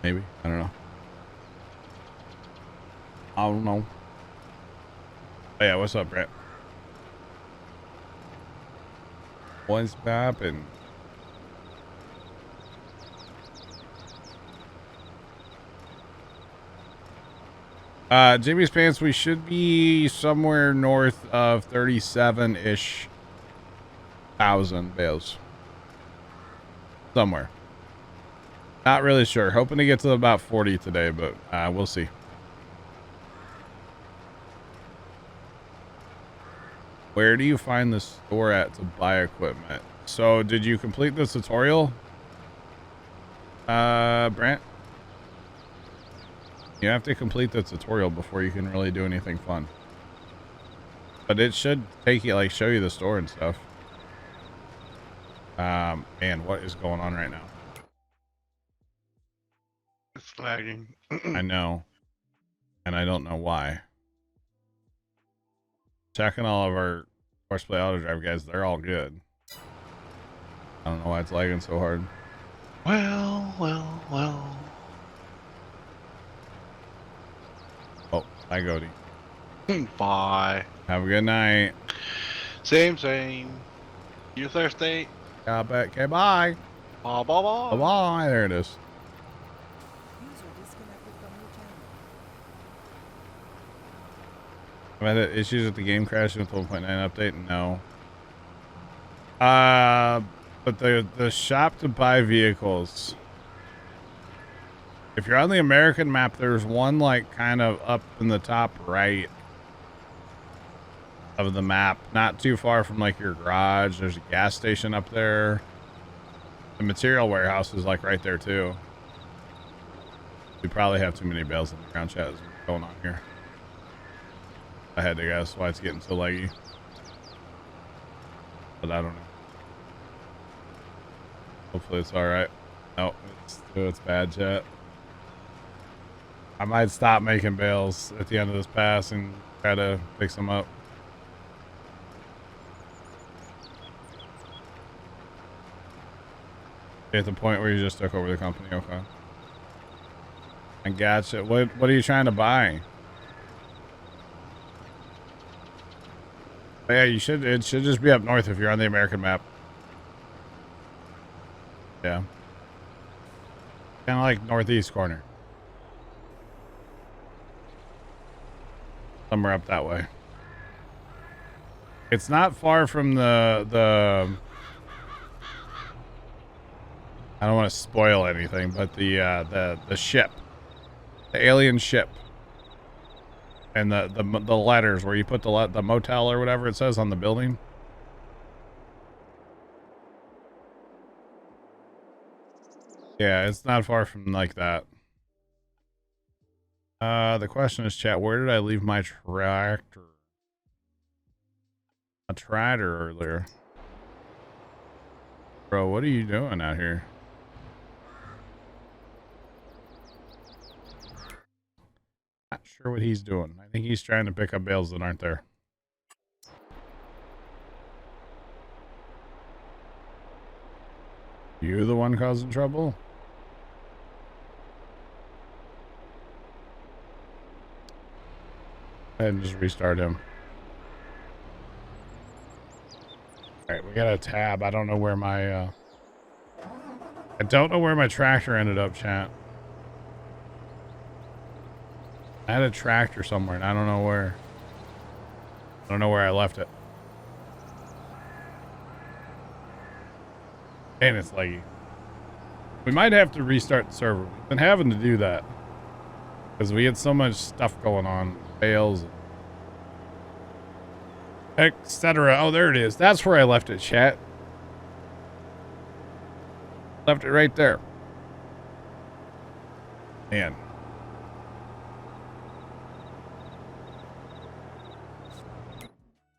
Maybe. I don't know. I don't know. Oh, yeah, what's up, Brett? What's poppin'? Jimmy's Pants, we should be somewhere north of 37-ish thousand bales. Somewhere. Not really sure. Hoping to get to about 40 today, but we'll see. Where do you find the store at to buy equipment? So, did you complete the tutorial? Brant? You have to complete the tutorial before you can really do anything fun. But it should take you, like, show you the store and stuff. Man, what is going on right now? It's lagging. I know. And I don't know why. Checking all of our horseplay auto drive guys, they're all good. I don't know why it's lagging so hard. Well. Oh, bye, Cody. Bye. Have a good night. Same. You thirsty? Yeah, bet. Okay, bye. Bye. Bye. There it is. I've had issues with the game crashing with the 1.9 update. No. But the shop to buy vehicles. If you're on the American map, there's one like kind of up in the top right of the map, not too far from like your garage. There's a gas station up there. The material warehouse is like right there too. We probably have too many bales in the ground, chat. What's going on here? I had to guess why it's getting so laggy, but I don't know. Hopefully it's all right. No, it's bad, chat. I might stop making bales at the end of this pass and try to fix them up. At the point where you just took over the company, okay. I gotcha. What are you trying to buy? Yeah, it should just be up north if you're on the American map. Yeah. Kind of like northeast corner. Somewhere up that way. It's not far from the I don't want to spoil anything, but the ship. The alien ship. And the letters where you put the motel or whatever it says on the building. Yeah, it's not far from like that. The question is, chat, where did I leave my tractor? A tractor earlier. Bro, what are you doing out here? Not sure what he's doing. I think he's trying to pick up bales that aren't there. You the one causing trouble? Go ahead and just restart him. Alright, we got a tab. I don't know where my I don't know where my tractor ended up, chat. I had a tractor somewhere and I don't know where. I don't know where I left it. And it's laggy. We might have to restart the server. We've been having to do that. Because we had so much stuff going on. Bales. Etc. Oh, there it is. That's where I left it, chat. Left it right there. Man.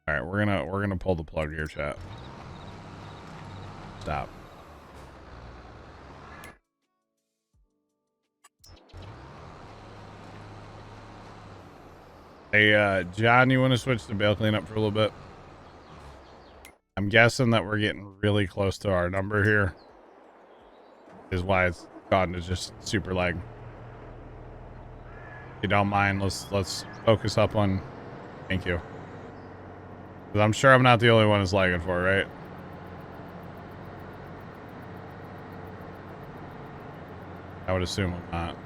All right, we're gonna pull the plug here, chat. Stop. Hey, John, you want to switch to bale cleanup for a little bit? I'm guessing that we're getting really close to our number here. Is why it's gotten to just super lag. If you don't mind, let's focus up on. Thank you. 'Cause I'm sure I'm not the only one it's lagging for, right? I would assume I'm not.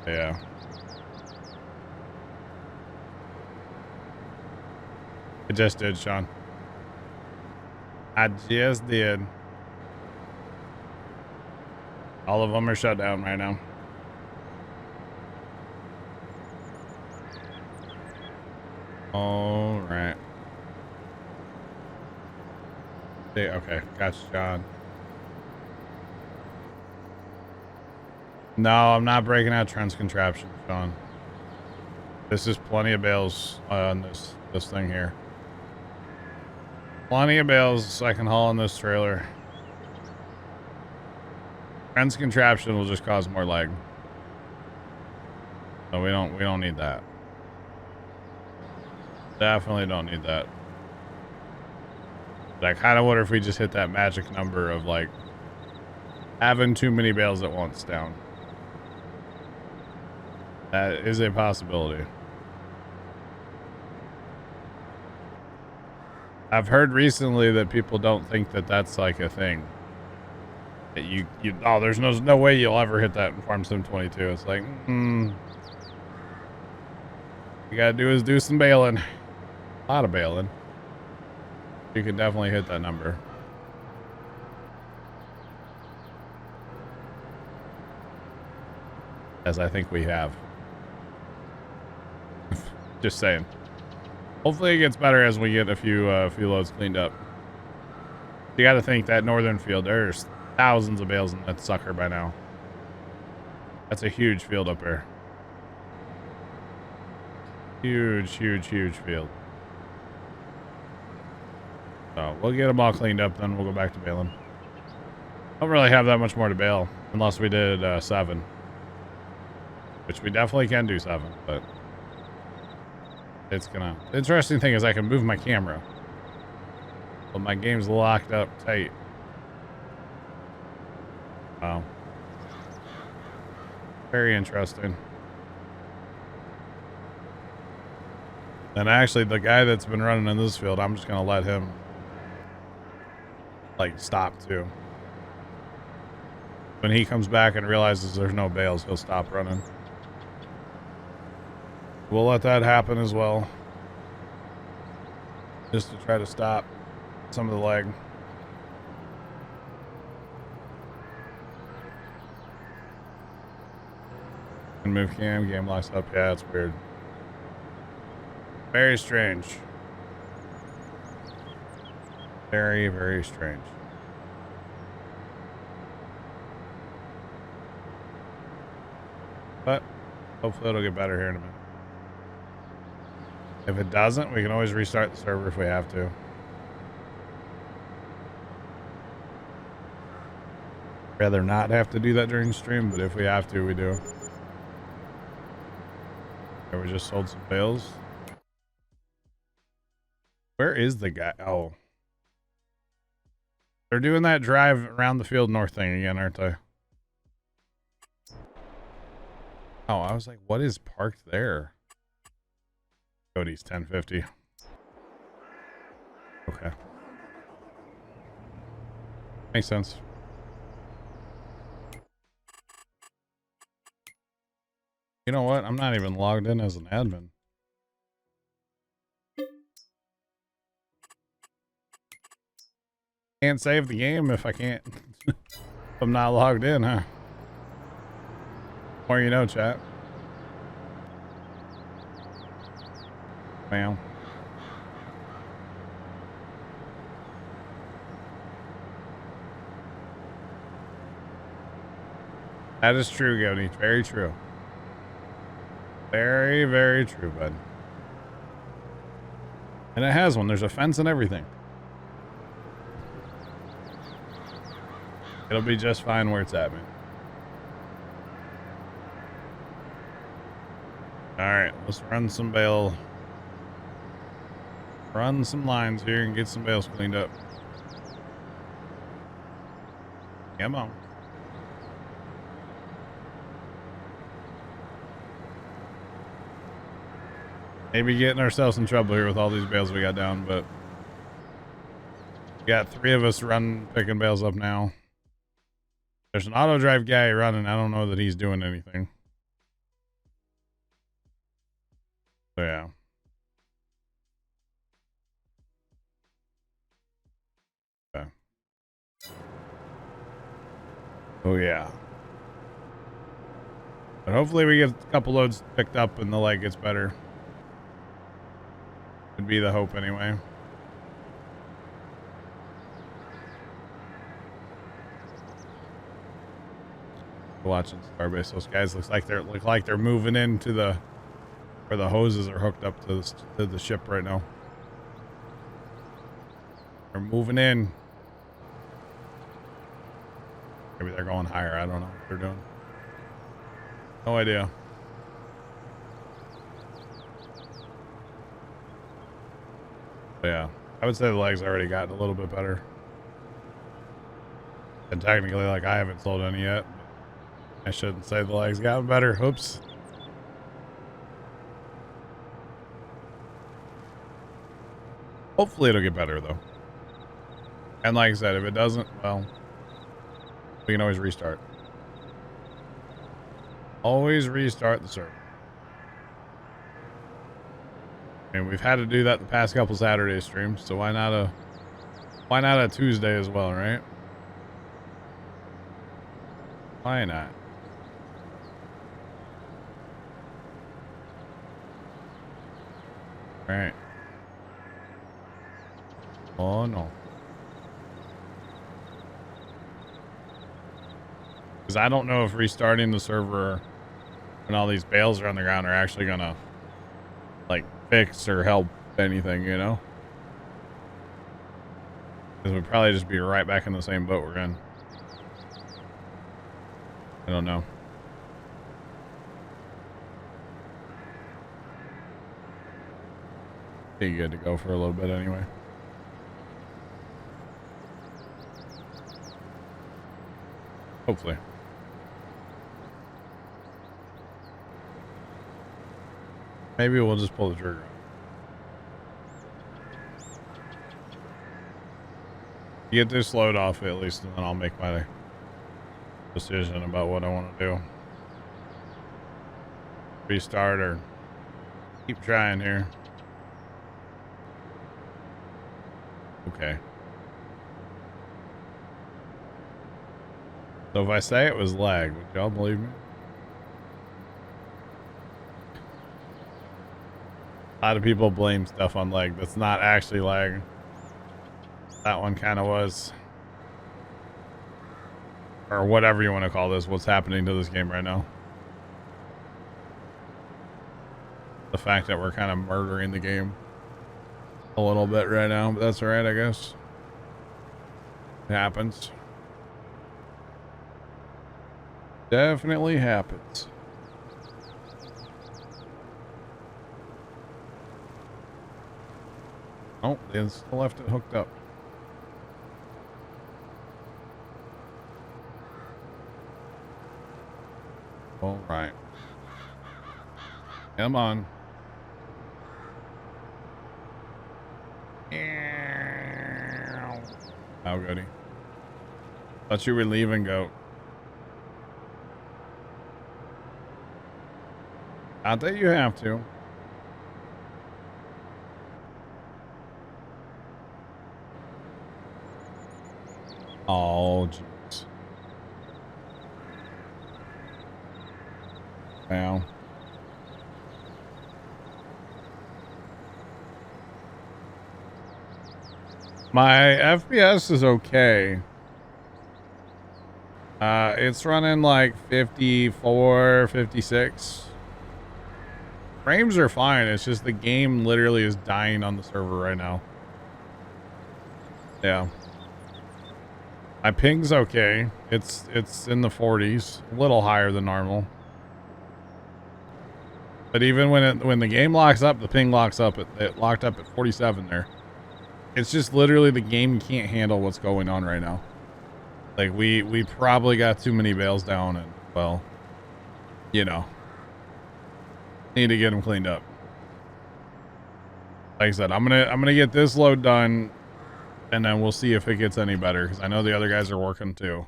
Yeah. I just did, Sean. I just did. All of them are shut down right now. All right. Okay, gotcha, John. No, I'm not breaking out Trent's contraption, Sean. This is plenty of bales on this thing here. Plenty of bales so I can haul on this trailer. Trent's contraption will just cause more lag. So we don't need that. Definitely don't need that. But I kind of wonder if we just hit that magic number of like having too many bales at once down. That is a possibility. I've heard recently that people don't think that that's like a thing. That oh, there's no way you'll ever hit that in Farm Sim 22. It's like, you gotta do is do some bailing. A lot of bailing. You can definitely hit that number. As I think we have. Just saying. Hopefully it gets better as we get a few loads cleaned up. You got to think that northern field, there's thousands of bales in that sucker by now. That's a huge field up there. Huge, huge, huge field. So we'll get them all cleaned up, then we'll go back to baling. Don't really have that much more to bale, unless we did 7. which we definitely can do 7, but it's gonna... The interesting thing is I can move my camera, but my game's locked up tight. Wow. Very interesting. And actually, the guy that's been running in this field, I'm just gonna let him like stop too. When he comes back and realizes there's no bales, he'll stop running. We'll let that happen as well, just to try to stop some of the lag. And move game locks up. Yeah, it's weird. Very strange. Very, very strange. But hopefully it'll get better here in a minute. If it doesn't, we can always restart the server if we have to. Rather not have to do that during stream, but if we have to, we do. Okay, we just sold some bales. Where is the guy? Oh. They're doing that drive around the field north thing again, aren't they? Oh, I was like, what is parked there? Cody's 1050. Okay. Makes sense. You know what? I'm not even logged in as an admin. Can't save the game if I can't. If I'm not logged in, huh? More you know, chat. Well. That is true, Gody. Very true. Very, very true, bud. And it has one. There's a fence and everything. It'll be just fine where it's at, man. Alright, let's run some bale. Run some lines here and get some bales cleaned up. Come on. Maybe getting ourselves in trouble here with all these bales we got down, but we got 3 of us picking bales up now. There's an auto drive guy running. I don't know that he's doing anything. So yeah. Okay. Oh yeah. But hopefully we get a couple loads picked up and the leg gets better. Would be the hope anyway. Watching Starbase, those guys look like they're moving into the where the hoses are hooked up to the ship right now. They're moving in. Maybe they're going higher. I don't know what they're doing. No idea. But yeah, I would say the legs already gotten a little bit better. And technically, like, I haven't sold any yet. I shouldn't say the legs gotten better. Oops. Hopefully it'll get better though. And like I said, if it doesn't, well, we can always restart. Always restart the server. And we've had to do that the past couple Saturday streams, so why not a Tuesday as well, right? Why not? All right. Oh no. Because I don't know if restarting the server when all these bales are on the ground are actually gonna like fix or help anything, you know? Because we'd probably just be right back in the same boat we're in. I don't know. Be good to go for a little bit anyway. Hopefully. Maybe we'll just pull the trigger. Get this load off at least, and then I'll make my decision about what I want to do. Restart or keep trying here. Okay. So if I say it was lag, would y'all believe me? A lot of people blame stuff on lag that's not actually lag. That one kind of was. Or whatever you want to call this, what's happening to this game right now. The fact that we're kind of murdering the game a little bit right now, but that's alright, I guess. It happens. Definitely happens. Oh, they still left it hooked up. All right. Come on. How goody. Thought you were leaving, goat. Not that you have to. Oh, jeez. Wow. My FPS is okay. It's running like 54, 56. Frames are fine. It's just the game literally is dying on the server right now. Yeah. My ping's okay. It's in the 40s, a little higher than normal. But even when the game locks up, the ping locks up. It locked up at 47 there. It's just literally the game can't handle what's going on right now. Like we probably got too many bales down, and well, you know, need to get them cleaned up. Like I said, I'm gonna get this load done, and then we'll see if it gets any better, because I know the other guys are working too.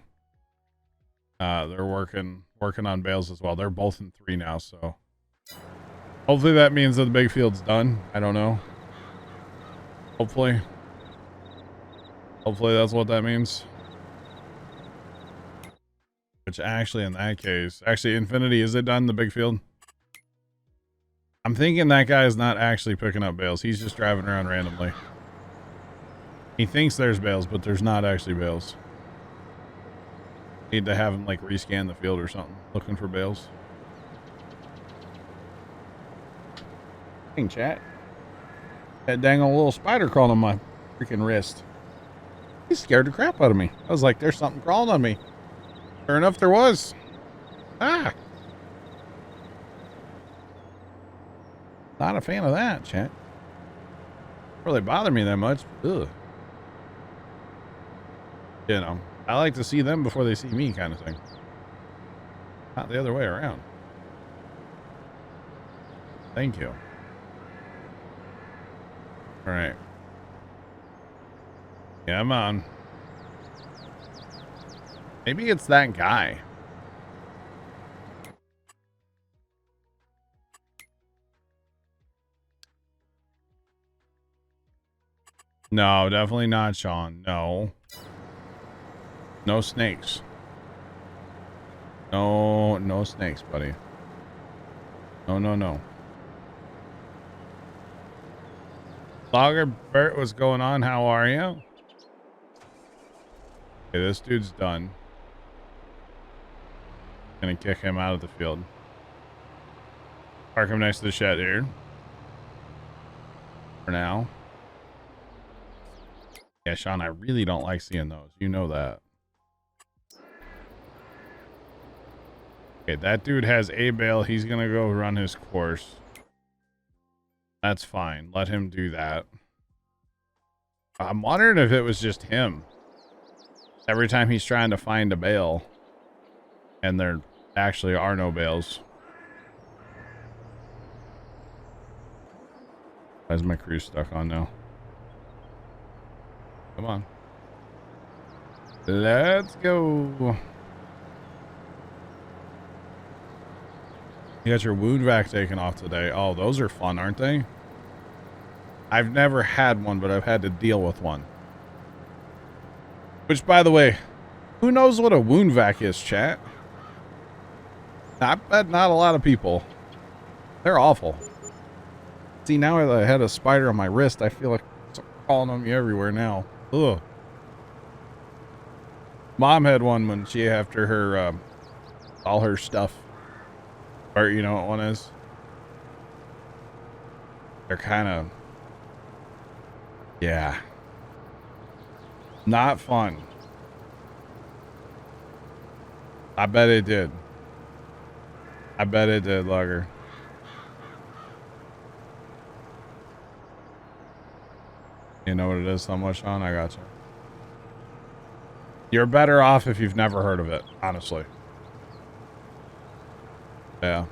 They're working on bales as well. They're both in 3 now, so hopefully that means that the big field's done. I don't know. Hopefully that's what that means. Which actually, in that case, actually, Infinity, is it done, the big field? I'm thinking that guy is not actually picking up bales. He's just driving around randomly. He thinks there's bales, but there's not actually bales. Need to have him like rescan the field or something, looking for bales. Dang, chat. That dang old little spider crawling on my freaking wrist. He scared the crap out of me. I was like, there's something crawling on me. Sure enough, there was. Ah. Not a fan of that, chat. Really bother me that much. Ugh. You know, I like to see them before they see me, kind of thing. Not the other way around. Thank you. All right. Yeah, I'm on. Maybe it's that guy. No, definitely not Sean. No. No snakes. No snakes, buddy. No. Logger Bert, what's going on? How are you? Okay, this dude's done. Gonna kick him out of the field. Park him next to the shed here. For now. Yeah, Sean, I really don't like seeing those. You know that. Okay, that dude has a bale. He's gonna go run his course. That's fine. Let him do that. I'm wondering if it was just him. Every time he's trying to find a bale. And there actually are no bales. Why is my crew stuck on now? Come on. Let's go. You got your wound vac taken off today. Oh, those are fun, aren't they? I've never had one, but I've had to deal with one. Which, by the way, who knows what a wound vac is, chat? I bet not a lot of people. They're awful. See, now that I had a spider on my wrist, I feel like it's crawling on me everywhere now. Ugh. Mom had one when she, after her, all her stuff. Or, you know what one is? They're kind of, yeah. Not fun. I bet it did. I bet it did, Lugger. You know what it is so much, Sean? I got you. You're better off if you've never heard of it, honestly. Yeah.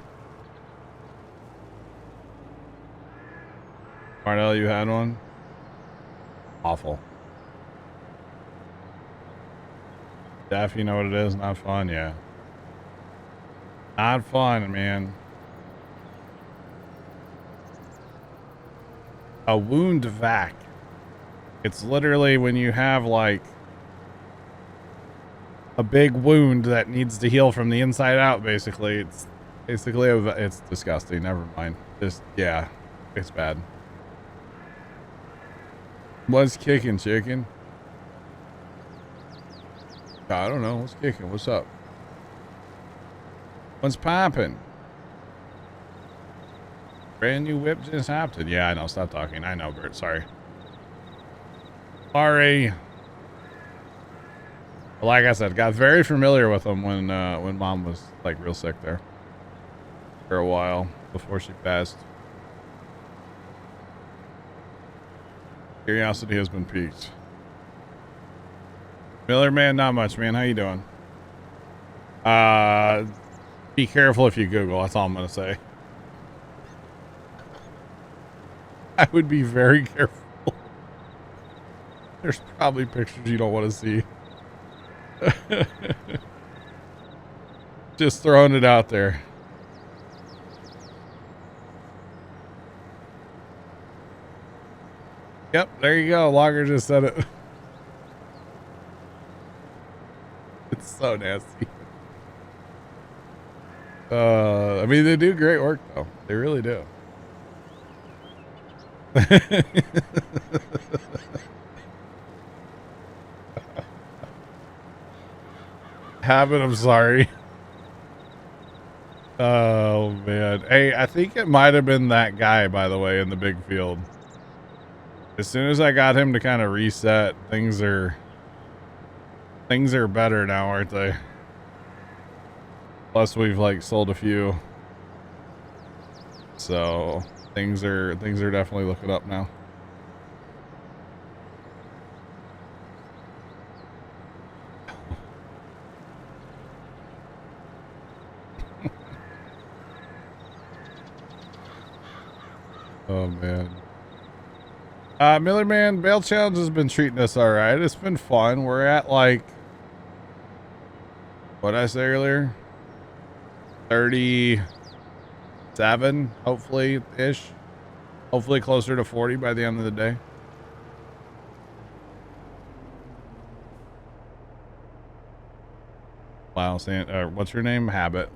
Marnell, you had one? Awful. Jeff, you know what it is? Not fun, yeah. Not fun, man. A wound vac. It's literally when you have like a big wound that needs to heal from the inside out, basically. It's basically, it's disgusting. Never mind. Just, yeah, it's bad. What's kicking, chicken? I don't know. What's kicking? What's up? What's popping? Brand new whip just happened. Yeah, I know. Stop talking. I know, Bert. Sorry. Sorry. Well, like I said, got very familiar with them when Mom was like real sick there for a while before she passed. Curiosity has been piqued. Miller, man, not much, man. How you doing? Be careful if you Google. That's all I'm gonna say. I would be very careful. There's probably pictures you don't want to see. Just throwing it out there. Yep, there you go. Logger just said it. It's so nasty. I mean, they do great work, though. They really do. Habit, I'm sorry. Oh, man. Hey, I think it might have been that guy, by the way, in the big field. As soon as I got him to kind of reset, things are better now, aren't they? Plus, we've like sold a few, so things are definitely looking up now. Oh man. Miller Man, Bail Challenge has been treating us all right. It's been fun. We're at like, what did I say earlier? 37, hopefully ish. Hopefully closer to 40 by the end of the day. Wow, what's your name? Habit.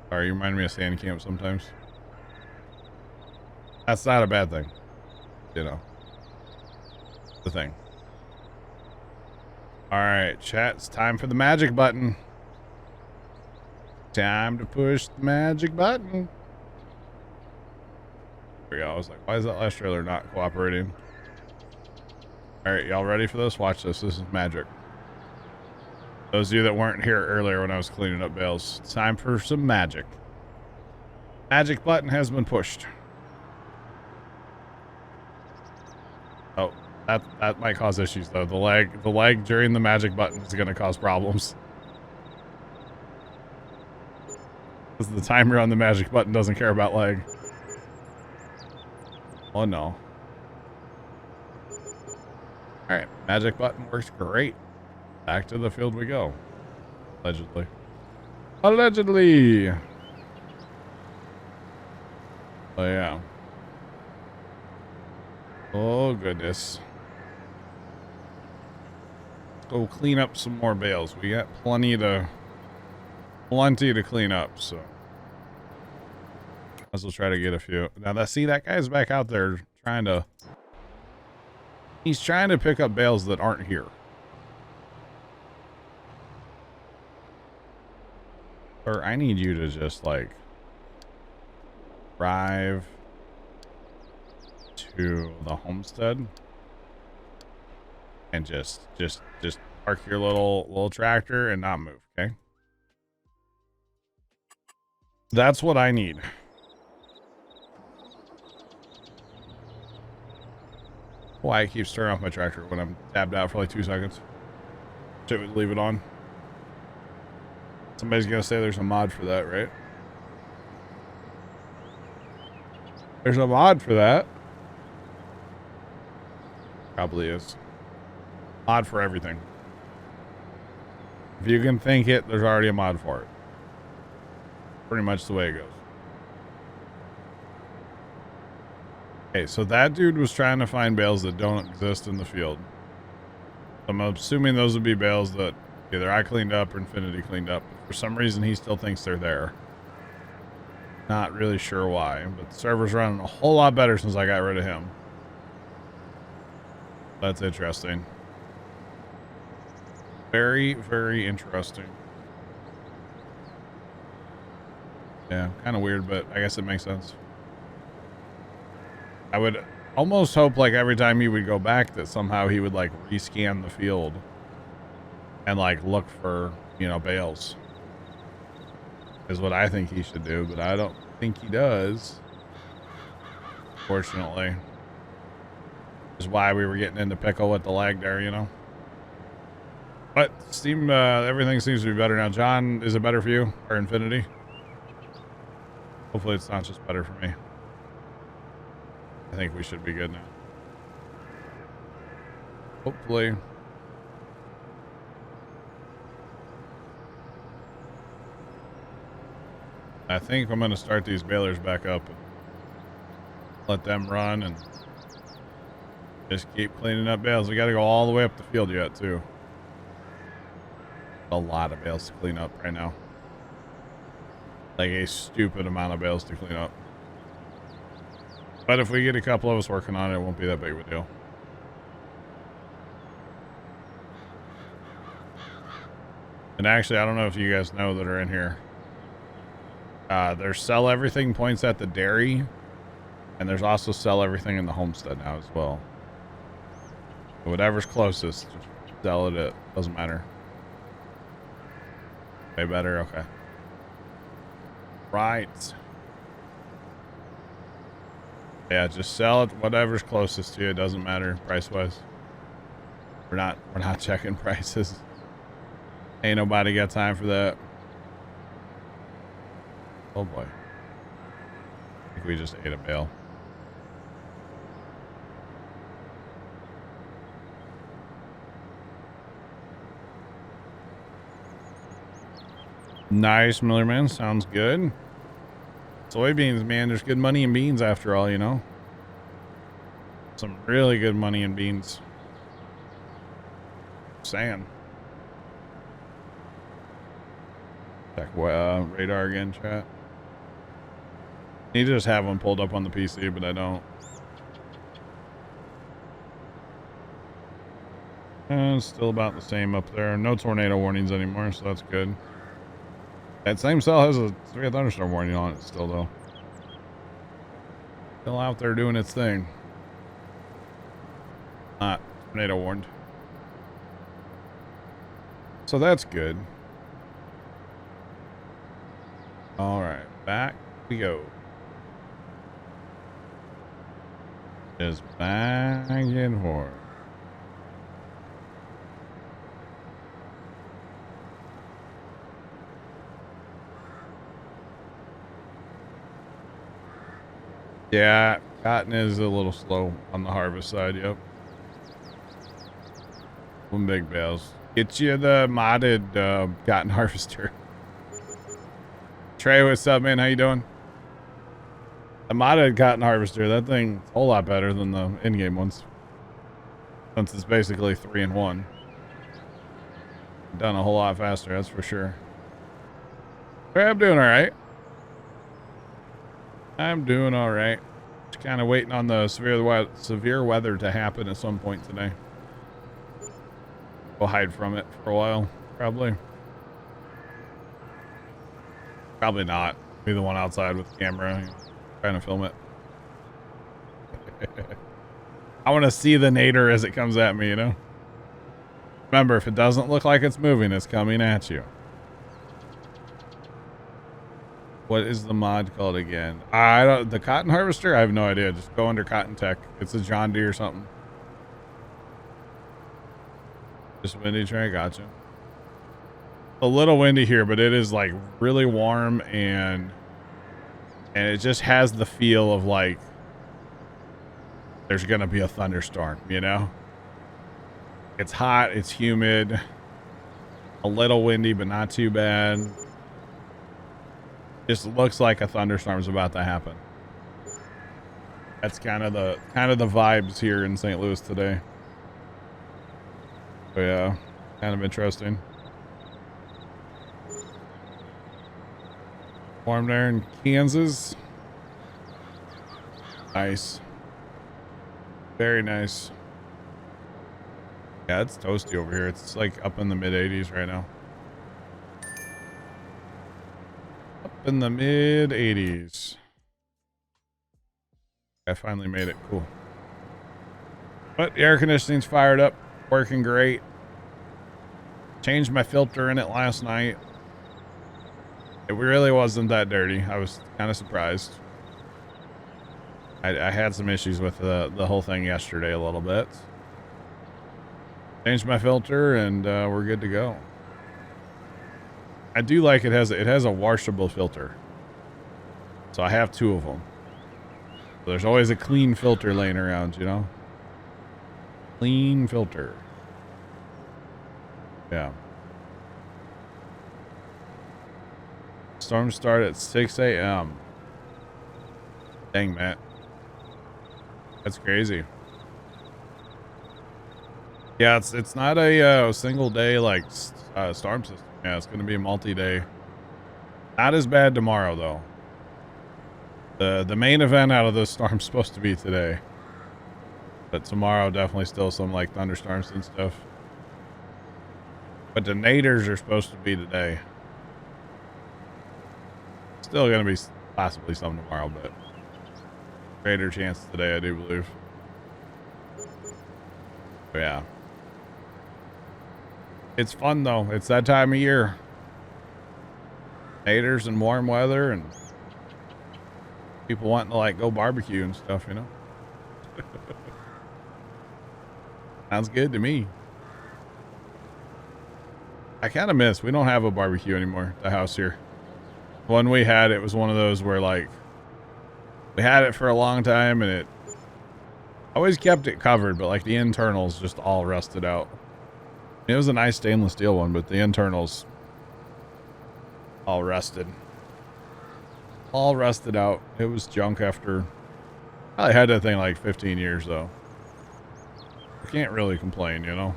Sorry, you remind me of Sand Camp sometimes. That's not a bad thing. You know, the thing. All right, chat. It's time for the magic button. Time to push the magic button. There we go. I was like, why is that last trailer not cooperating? All right, y'all ready for this? Watch this. This is magic. Those of you that weren't here earlier when I was cleaning up bales, it's time for some magic. Magic button has been pushed. Oh, that might cause issues though. The lag during the magic button is going to cause problems. Because the timer on the magic button doesn't care about lag. Oh no. Alright, magic button works great. Back to the field we go. Allegedly. Allegedly! Oh yeah. Oh goodness. Let's go clean up some more bales. We got plenty to clean up, so let's try to get a few. Now that guy's back out there he's trying to pick up bales that aren't here. Or I need you to just like drive to the homestead and just park your little tractor and not move, okay? That's what I need. Why it keeps turning off my tractor when I'm tabbed out for like 2 seconds. Should leave it on. Somebody's gonna say there's a mod for that, right? There's a mod for that. Probably is. Mod for everything. If you can think it, there's already a mod for it. Pretty much the way it goes. Okay, so that dude was trying to find bales that don't exist in the field. I'm assuming those would be bales that either I cleaned up or Infinity cleaned up. But for some reason, he still thinks they're there. Not really sure why, but the server's running a whole lot better since I got rid of him. That's interesting. Very, very interesting. Yeah, kind of weird, but I guess it makes sense. I would almost hope like every time he would go back that somehow he would like rescan the field and like look for, you know, bales. Is what I think he should do, but I don't think he does. Fortunately. Is why we were getting into pickle with the lag there, you know. But Steam, everything seems to be better now. John, is it better for you or Infinity? Hopefully it's not just better for me. I think we should be good now. Hopefully. I think I'm going to start these balers back up and let them run and just keep cleaning up bales. We got to go all the way up the field yet, too. A lot of bales to clean up right now. Like a stupid amount of bales to clean up. But if we get a couple of us working on it, it won't be that big of a deal. And actually, I don't know if you guys know that are in here. There's sell everything points at the dairy. And there's also sell everything in the homestead now as well. Whatever's closest, just sell it. It doesn't matter. Way better? Okay. Right. Yeah, just sell it. Whatever's closest to you. It doesn't matter price-wise. We're not checking prices. Ain't nobody got time for that. Oh boy. I think we just ate a bale. Nice, Millerman. Sounds good. Soybeans, man. There's good money in beans after all, you know. Some really good money in beans. Saying. Check radar again, chat. Need to just have one pulled up on the PC, but I don't. And it's still about the same up there. No tornado warnings anymore, so that's good. That same cell has a severe thunderstorm warning on it still, though. Still out there doing its thing. Not tornado warned. So that's good. Alright, back we go. is back and forth. Yeah, cotton is a little slow on the harvest side, yep. One big bales. Get you the modded cotton harvester. Trey, what's up, man? How you doing? The modded cotton harvester, that thing's a whole lot better than the in-game ones. Since it's basically 3-in-1. Done a whole lot faster, that's for sure. Trey, I'm doing alright. I'm doing alright. Just kind of waiting on the severe weather to happen at some point today. We'll hide from it for a while, probably. Probably not. Be the one outside with the camera, trying to film it. I want to see the nader as it comes at me, you know? Remember, if it doesn't look like it's moving, it's coming at you. What is the mod called again? The cotton harvester? I have no idea. Just go under cotton tech. It's a John Deere or something. Just windy, Trey. Gotcha. A little windy here, but it is like really warm and it just has the feel of like there's gonna be a thunderstorm, you know? It's hot, it's humid, a little windy, but not too bad. Just looks like a thunderstorm is about to happen. That's kind of the vibes here in St. Louis today. So yeah, kind of interesting. Warm there in Kansas. Nice. Very nice. Yeah, it's toasty over here. It's like up in the mid 80s right now. Up in the mid 80s. I finally made it. Cool. But the air conditioning's fired up. Working great. Changed my filter in it last night. It really wasn't that dirty. I was kind of surprised. I had some issues with the whole thing yesterday a little bit. Changed my filter and we're good to go. I do like it has a washable filter. So I have 2 of them. So there's always a clean filter laying around, you know? Clean filter. Yeah. Storm start at 6 a.m. Dang, Matt. That's crazy. Yeah, it's not a single day like storm system. Yeah, it's going to be a multi-day. Not as bad tomorrow though. The main event out of this storm's supposed to be today. But tomorrow definitely still some like thunderstorms and stuff. But the naders are supposed to be today. Still going to be possibly some tomorrow, but greater chance today, I do believe. But yeah. It's fun though. It's that time of year. Naders and warm weather and people wanting to like go barbecue and stuff, you know? Sounds good to me. I kind of miss, we don't have a barbecue anymore at the house here. One we had, it was one of those where like we had it for a long time and it always kept it covered, but like the internals just all rusted out. It was a nice stainless steel one, but the internals all rusted. All rusted out. It was junk after, I had that thing like 15 years though. I can't really complain, you know?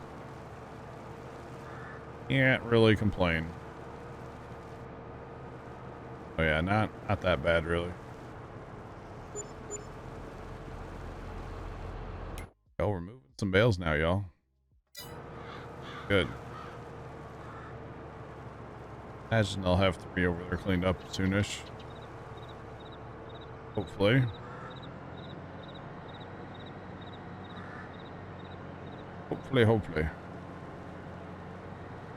Can't really complain. Oh yeah, not that bad really. Oh, we're moving some bales now, y'all. Good. Imagine they'll have 3 over there cleaned up soonish. Hopefully. Hopefully.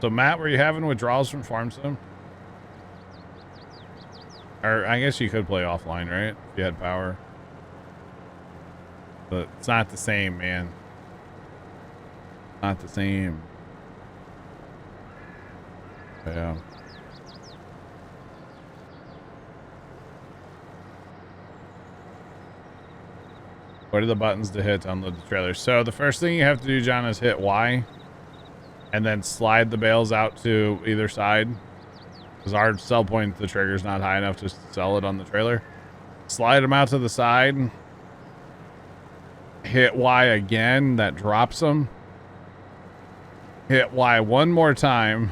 So Matt, were you having withdrawals from Farm Sim? Or I guess you could play offline, right? If you had power. But it's not the same, man. Not the same. Yeah. What are the buttons to hit to unload the trailer? So the first thing you have to do, John, is hit Y. And then slide the bales out to either side. Because our sell point, the trigger's not high enough to sell it on the trailer. Slide them out to the side. Hit Y again. That drops them. Hit Y one more time.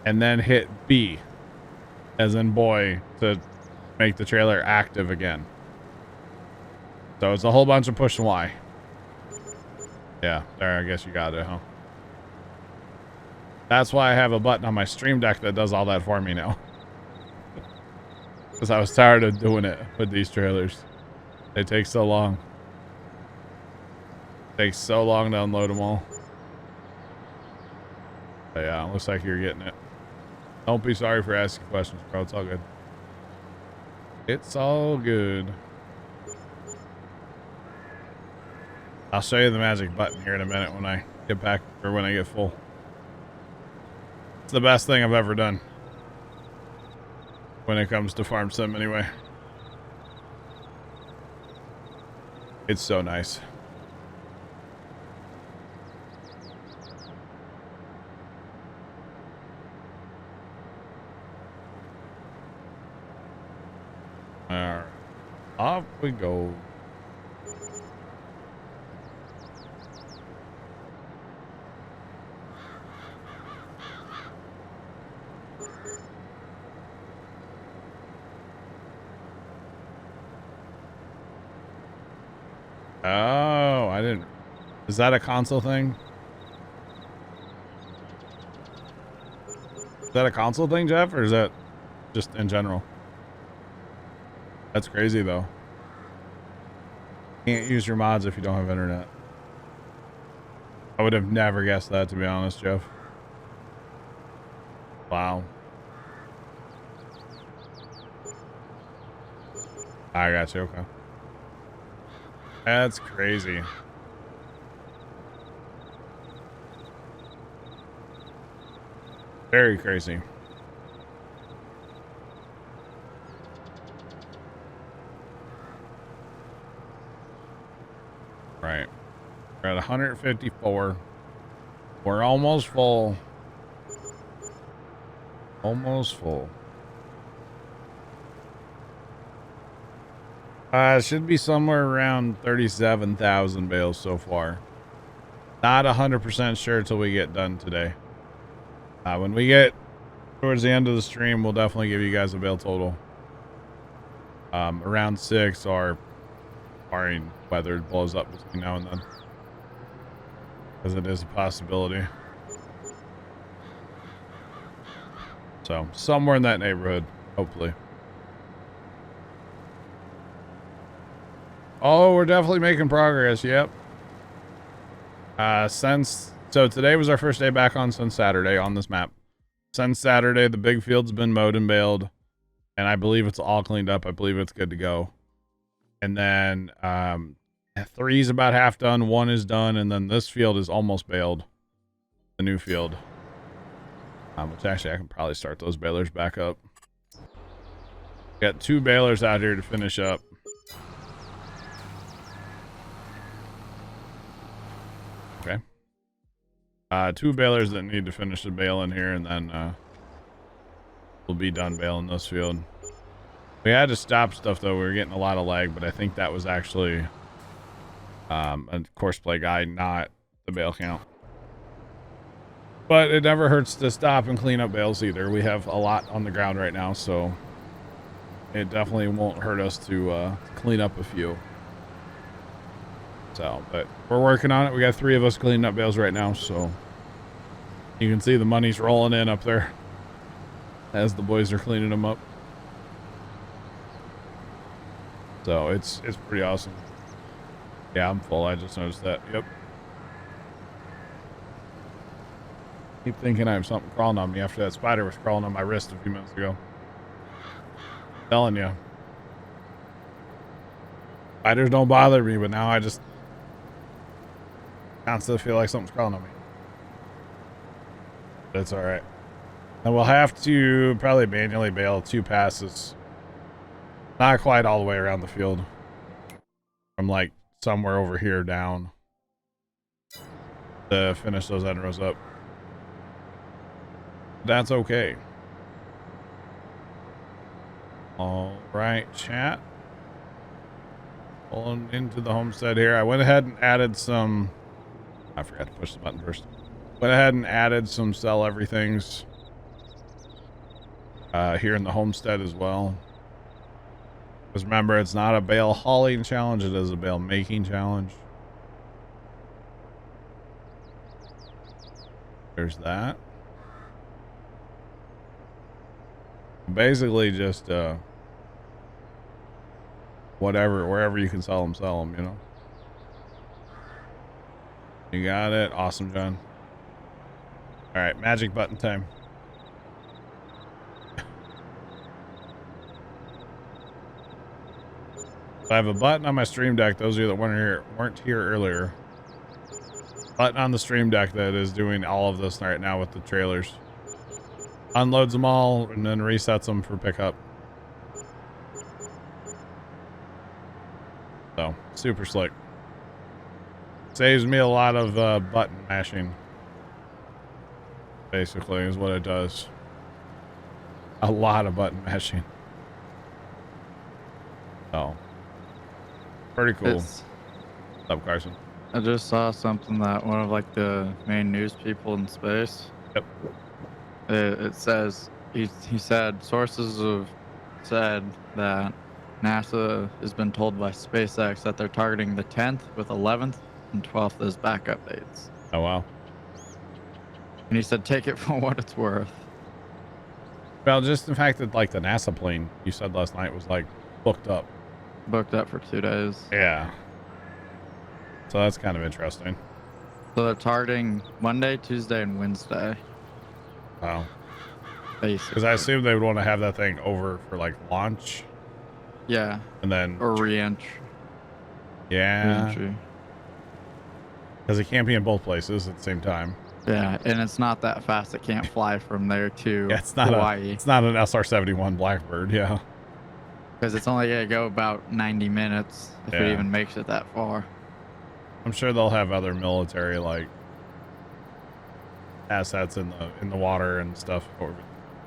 And then hit B. As in boy. To make the trailer active again. So it's a whole bunch of pushing Y. Yeah, there, I guess you got it, huh? That's why I have a button on my Stream Deck that does all that for me now. Because I was tired of doing it with these trailers. They take so long. It takes so long to unload them all. But yeah, looks like you're getting it. Don't be sorry for asking questions, bro. It's all good. It's all good. I'll show you the magic button here in a minute when I get back, or when I get full. It's the best thing I've ever done. When it comes to Farm Sim, anyway. It's so nice. Alright. Off we go. Oh, I didn't. Is that a console thing? Is that a console thing, Jeff, or is that just in general? That's crazy, though. Can't use your mods if you don't have internet. I would have never guessed that, to be honest, Jeff. Wow. I got you, okay. That's crazy. Very crazy. Right. We're at 154. We're almost full. Almost full. It should be somewhere around 37,000 bales so far. Not 100% sure until we get done today. When we get towards the end of the stream, we'll definitely give you guys a bale total. Around 6 or barring weather blows up between now and then. Because it is a possibility. So, somewhere in that neighborhood, hopefully. Oh, we're definitely making progress. Yep. So today was our first day back on since Saturday on this map. Since Saturday, the big field's been mowed and baled, and I believe it's all cleaned up. I believe it's good to go. And then 3 is about half done, 1 is done, and then this field is almost baled. The new field. Which actually I can probably start those balers back up. Got 2 balers out here to finish up. Okay. 2 balers that need to finish the bale in here, and then we'll be done baling this field. We had to stop stuff though. We were getting a lot of lag, but I think that was actually a course play guide, not the bale count. But it never hurts to stop and clean up bales either. We have a lot on the ground right now, so it definitely won't hurt us to clean up a few. So, but we're working on it. We got 3 of us cleaning up bales right now, so you can see the money's rolling in up there as the boys are cleaning them up. So it's pretty awesome. Yeah, I'm full. I just noticed that. Yep. Keep thinking I have something crawling on me after that spider was crawling on my wrist a few minutes ago. Telling you. Spiders don't bother me, but now I just constantly feel like something's crawling on me. But it's all right. And we'll have to probably manually bail 2 passes. Not quite all the way around the field. From like somewhere over here down to finish those end rows up. That's okay. All right, chat. Pulling into the homestead here. I went ahead and added some. I forgot to push the button first. Went ahead and added some sell everythings here in the homestead as well. Because remember, it's not a bale hauling challenge, it is a bale making challenge. There's that. Basically just whatever, wherever you can sell them, you know. You got it. Awesome, John. All right, magic button time. I have a button on my stream deck. Those of you that weren't here earlier. Button on the stream deck that is doing all of this right now with the trailers. Unloads them all and then resets them for pickup. So, super slick. Saves me a lot of button mashing. Basically, is what it does. A lot of button mashing. Oh. Pretty cool. What's up, Carson? I just saw something that one of like the main news people in space. Yep. It says he said sources have said that NASA has been told by SpaceX that they're targeting the 10th with 11th and 12th as backup dates. Oh wow. And he said take it for what it's worth. Well, just the fact that like the NASA plane you said last night was like booked up. Booked up for 2 days. Yeah. So that's kind of interesting. So they're targeting Monday, Tuesday, and Wednesday. Wow. Basically. Because I assume they would want to have that thing over for like launch. Yeah. And then. Or re-entry. Yeah. Re-entry. Because it can't be in both places at the same time. Yeah, and it's not that fast. It can't fly from there to it's not Hawaii. It's not an SR-71 Blackbird, yeah. Because it's only going to go about 90 minutes if it even makes it that far. I'm sure they'll have other military like assets in the water and stuff. Or,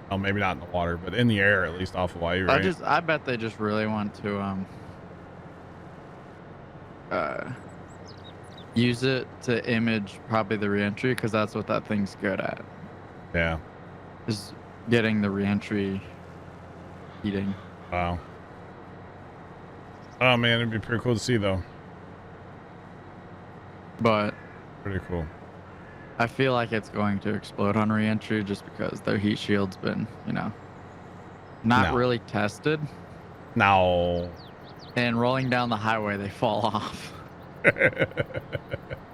well, maybe not in the water, but in the air at least off Hawaii, right? I bet they just really want to use it to image probably the reentry because that's what that thing's good at. Yeah. Is getting the reentry heating. Wow. Oh man, it'd be pretty cool to see though. But pretty cool. I feel like it's going to explode on reentry just because their heat shield's been, not really tested. No. And rolling down the highway, they fall off.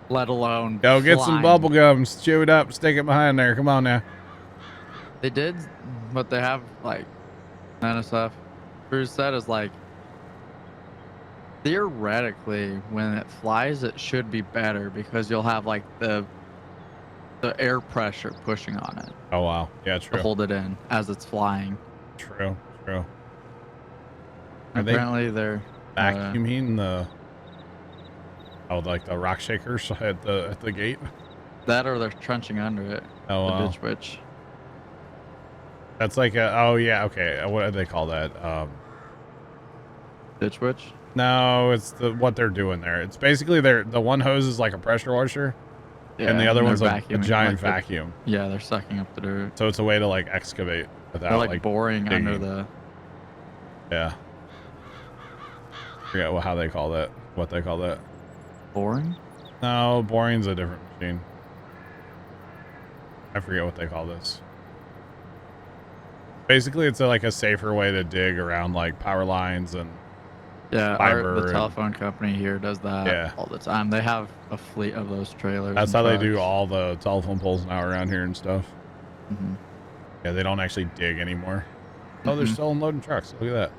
Let alone Go get some bubble gums, chew it up, stick it behind there. Come on now. They did, but they have like NSF. Cruz said is like theoretically when it flies it should be better because you'll have like the air pressure pushing on it. Oh wow. Yeah, true. To hold it in as it's flying. True. Apparently they're vacuuming like the rock shakers at the gate. That or they're trenching under it. Oh wow. The ditch witch. That's like okay. What do they call that? Ditch witch? No, it's what they're doing there. It's basically the one hose is like a pressure washer, and the other one's a giant vacuum. Yeah, they're sucking up the dirt. So it's a way to like excavate without they're like boring digging under the. Yeah. I forget how they call that. What they call that? Boring? No, boring's a different machine. I forget what they call this. Basically, it's like a safer way to dig around like power lines and. Yeah, the telephone company here does that all the time. They have a fleet of those trailers. That's how they do all the telephone poles now around here and stuff. Mm-hmm. Yeah, they don't actually dig anymore. Oh, they're still unloading trucks. Look at that.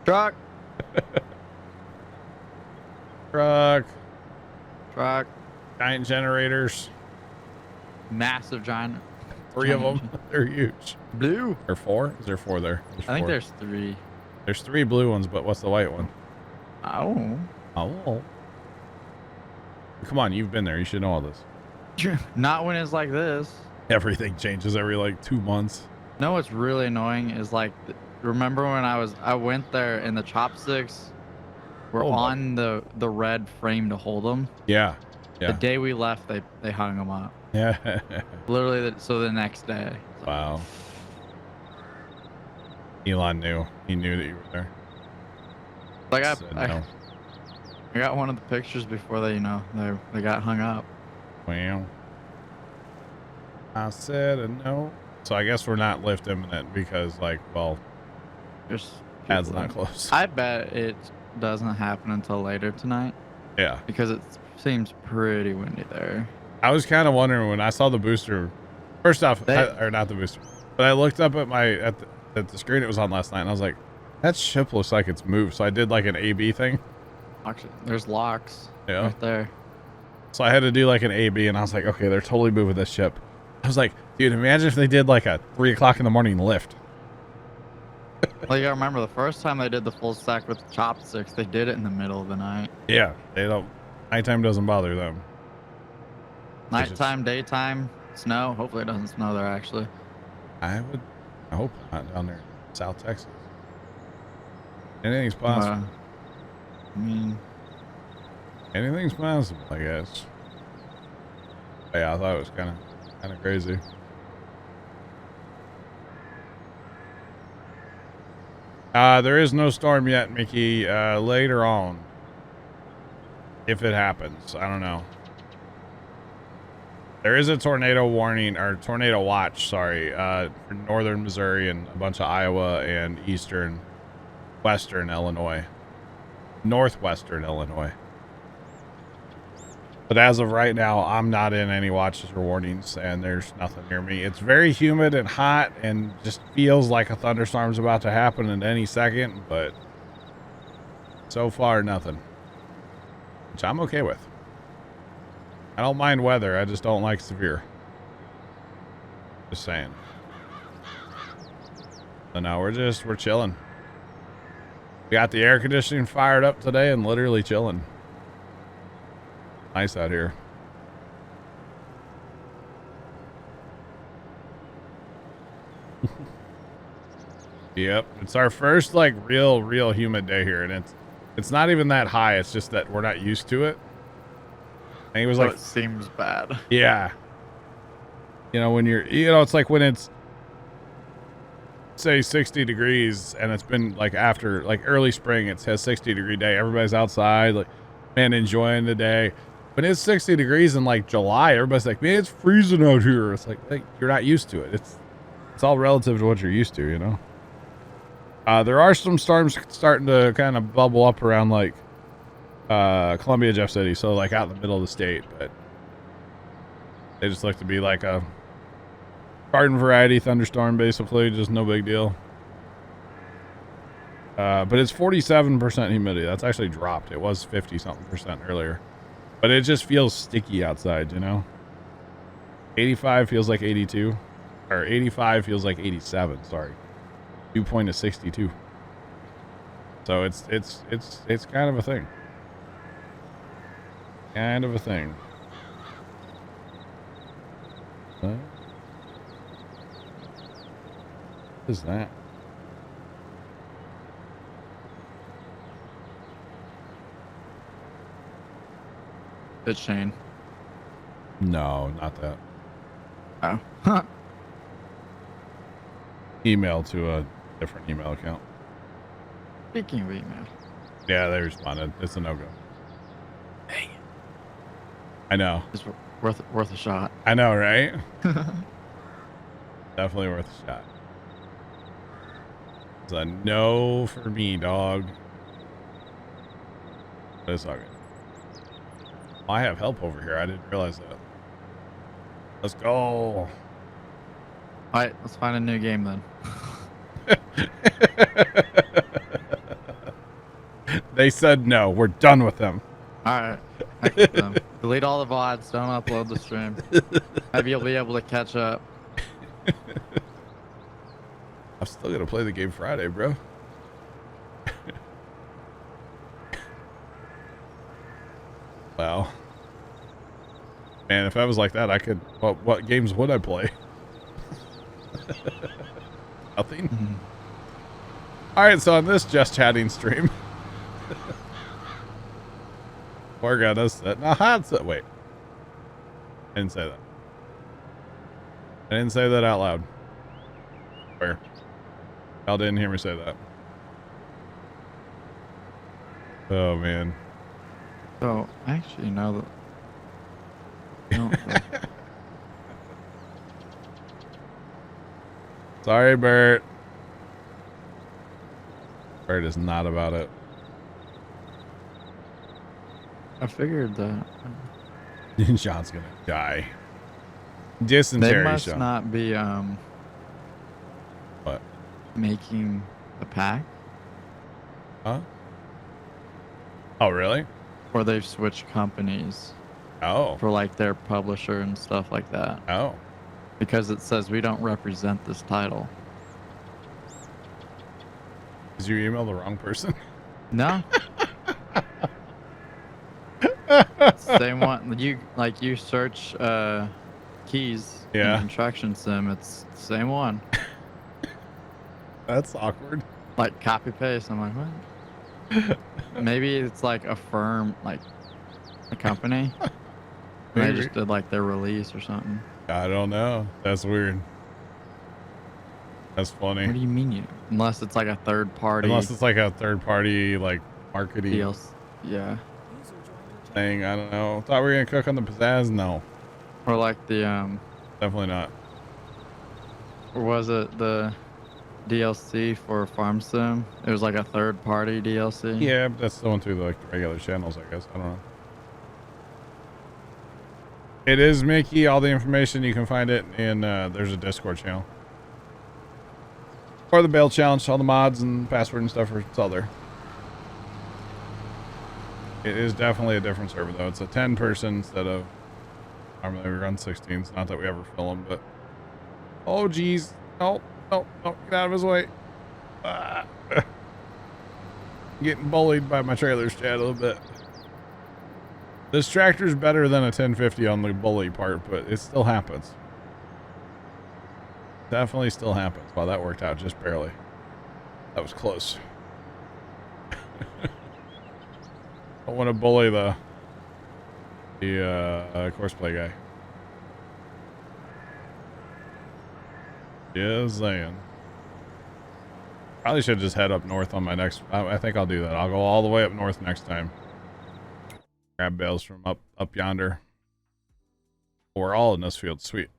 Truck! Truck. Truck. Giant generators. Massive giant. 3 of them. They're huge. Blue. Or 4? Is there 4 there? I think 4. there's 3. There's 3 blue ones, but what's the white one? Oh. Oh. Come on, you've been there. You should know all this. Not when it's like this. Everything changes every like 2 months. No, what's really annoying is like, remember when I went there and the chopsticks were on the red frame to hold them? Yeah. The day we left, they hung them up. Yeah. Literally, so the next day. Wow. Elon knew. He knew that you were there. Like Said no. I got one of the pictures before they got hung up. Well, I said a no. So I guess we're not lift imminent because, like, well, There's ad's people- not close. I bet it doesn't happen until later tonight Yeah. because it seems pretty windy there. I was kind of wondering when I saw the booster. First off, or not the booster, but I looked up at the screen it was on last night, and I was like, that ship looks like it's moved. So I did like an A/B thing. Actually, there's locks Yeah. right there. So I had to do like an A/B, and I was like, okay, they're totally moving this ship. I was like, dude, imagine if they did like a 3 o'clock in the morning lift. Well, you gotta remember the first time they did the full stack with chopsticks, they did it in the middle of the night. Yeah, they don't. Nighttime doesn't bother them. Nighttime, daytime, snow. Hopefully it doesn't snow there actually. I hope not down there in South Texas. Anything's possible. I mean, Anything's possible, I guess. But yeah, I thought it was kind of crazy. There is no storm yet, Mickey. Later on, if it happens, I don't know. There is a tornado warning or tornado watch, sorry, for northern Missouri and a bunch of Iowa and western Illinois, northwestern Illinois. But as of right now, I'm not in any watches or warnings, and there's nothing near me. It's very humid and hot, and just feels like a thunderstorm's about to happen at any second, but so far, nothing. Which I'm okay with. I don't mind weather, I just don't like severe. Just saying. So no, we're chilling. We got the air conditioning fired up today and literally chilling. Nice out here. Yep, it's our first like real humid day here, and it's not even that high. It's just that we're not used to it. I think it was so like it seems bad. yeah. You know when it's like when it's say 60 degrees and it's been like after like early spring, it says 60-degree day. Everybody's outside, like man, enjoying the day. When it's 60 degrees in like July, everybody's like, man, it's freezing out here. It's like you're not used to it. It's all relative to what you're used to, you know? There are some storms starting to kind of bubble up around like Columbia, Jeff City. So like out in the middle of the state, but they just look to be like a garden variety thunderstorm, basically. Just no big deal. But it's 47% humidity. That's actually dropped. It was 50-something% earlier. But it just feels sticky outside, you know? 85 feels like 82. Or 85 feels like 87, sorry. Dew point is 62. So it's kind of a thing. Kind of a thing. What is that? It's Shane. No, not that. Oh. Huh. Email to a different email account. Speaking of email. Yeah, they responded. It's a no-go. Dang it. I know. It's worth a shot. I know, right? Definitely worth a shot. It's a no for me, dog. But it's all good. I have help over here. I didn't realize that. Let's go. All right, let's find a new game then. They said no. We're done with them. Alright. Heck with them. Delete all the VODs. Don't upload the stream. Maybe you'll be able to catch up. I'm still gonna play the game Friday, bro. Wow. Man, if I was like that, I could. What games would I play? Nothing. Mhm. All right, so on this just chatting stream, Morgan does that. Wait, I didn't say that. I didn't say that out loud. Where? Y'all didn't hear me say that. Oh man. So, actually, now that... No, Sorry, Bert. Bert is not about it. I figured that. Sean's gonna die. Dysentery, They must Sean. not be, What? making the pack. Huh? Oh, really? Or they've switched companies Oh. for, like, their publisher and stuff like that. Oh. Because it says we don't represent this title. Did you email the wrong person? No. Same one. You search keys Yeah. in construction sim. It's the same one. That's awkward. Like copy paste. I'm like, what? Maybe it's like a firm, like a company. And they Maybe. just did like their release or something. I don't know. That's weird. That's funny. What do you mean you? Unless it's like a third party. Unless it's like a third party, like marketing deals. Yeah. thing. I don't know. Thought we were gonna cook on the pizzazz. No, Or like the definitely not. or was it the DLC for Farm Sim? It was like a third party DLC. Yeah, that's the one through the, like the regular channels, I guess. I don't know. It is Mickey. All the information you can find it in. There's a Discord channel. Or the Bail Challenge, all the mods and password and stuff it's all there. It is definitely a different server though. It's a 10-person instead of normally we run 16s. Not that we ever fill them, but oh geez, no, get out of his way. Ah. Getting bullied by my trailers, Chad, a little bit. This tractor's better than a 1050 on the bully part, but it still happens. Definitely still happens. Wow, that worked out just barely. That was close. I want to bully the courseplay guy. Just saying. Probably should just head up north on my next. I think I'll do that. I'll go all the way up north next time. Grab bales from up yonder. We're all in this field. Sweet.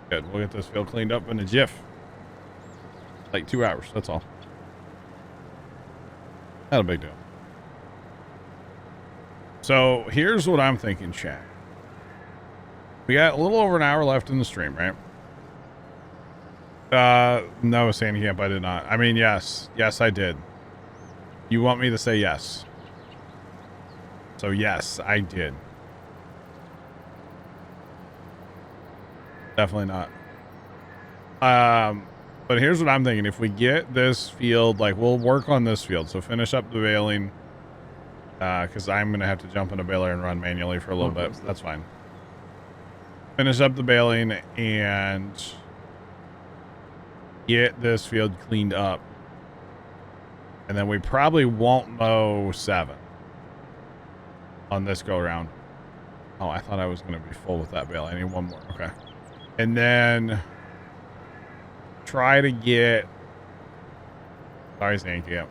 Good. We'll get this field cleaned up in a jiff. Like 2 hours. That's all. Not a big deal. So here's what I'm thinking, chat. We got a little over an hour left in the stream, right? No, Sandy Camp, I did not. I mean, yes. Yes, I did. You want me to say yes? So yes, I did. Definitely not. But here's what I'm thinking. If we get this field, like we'll work on this field. So finish up the baling. Because I'm going to have to jump in a baler and run manually for a little bit. That's fine. Finish up the baling and get this field cleaned up. And then we probably won't mow 7 on this go around. Oh, I thought I was going to be full with that bale. I need one more. Okay. And then try to get... Sorry, Sandy Camp.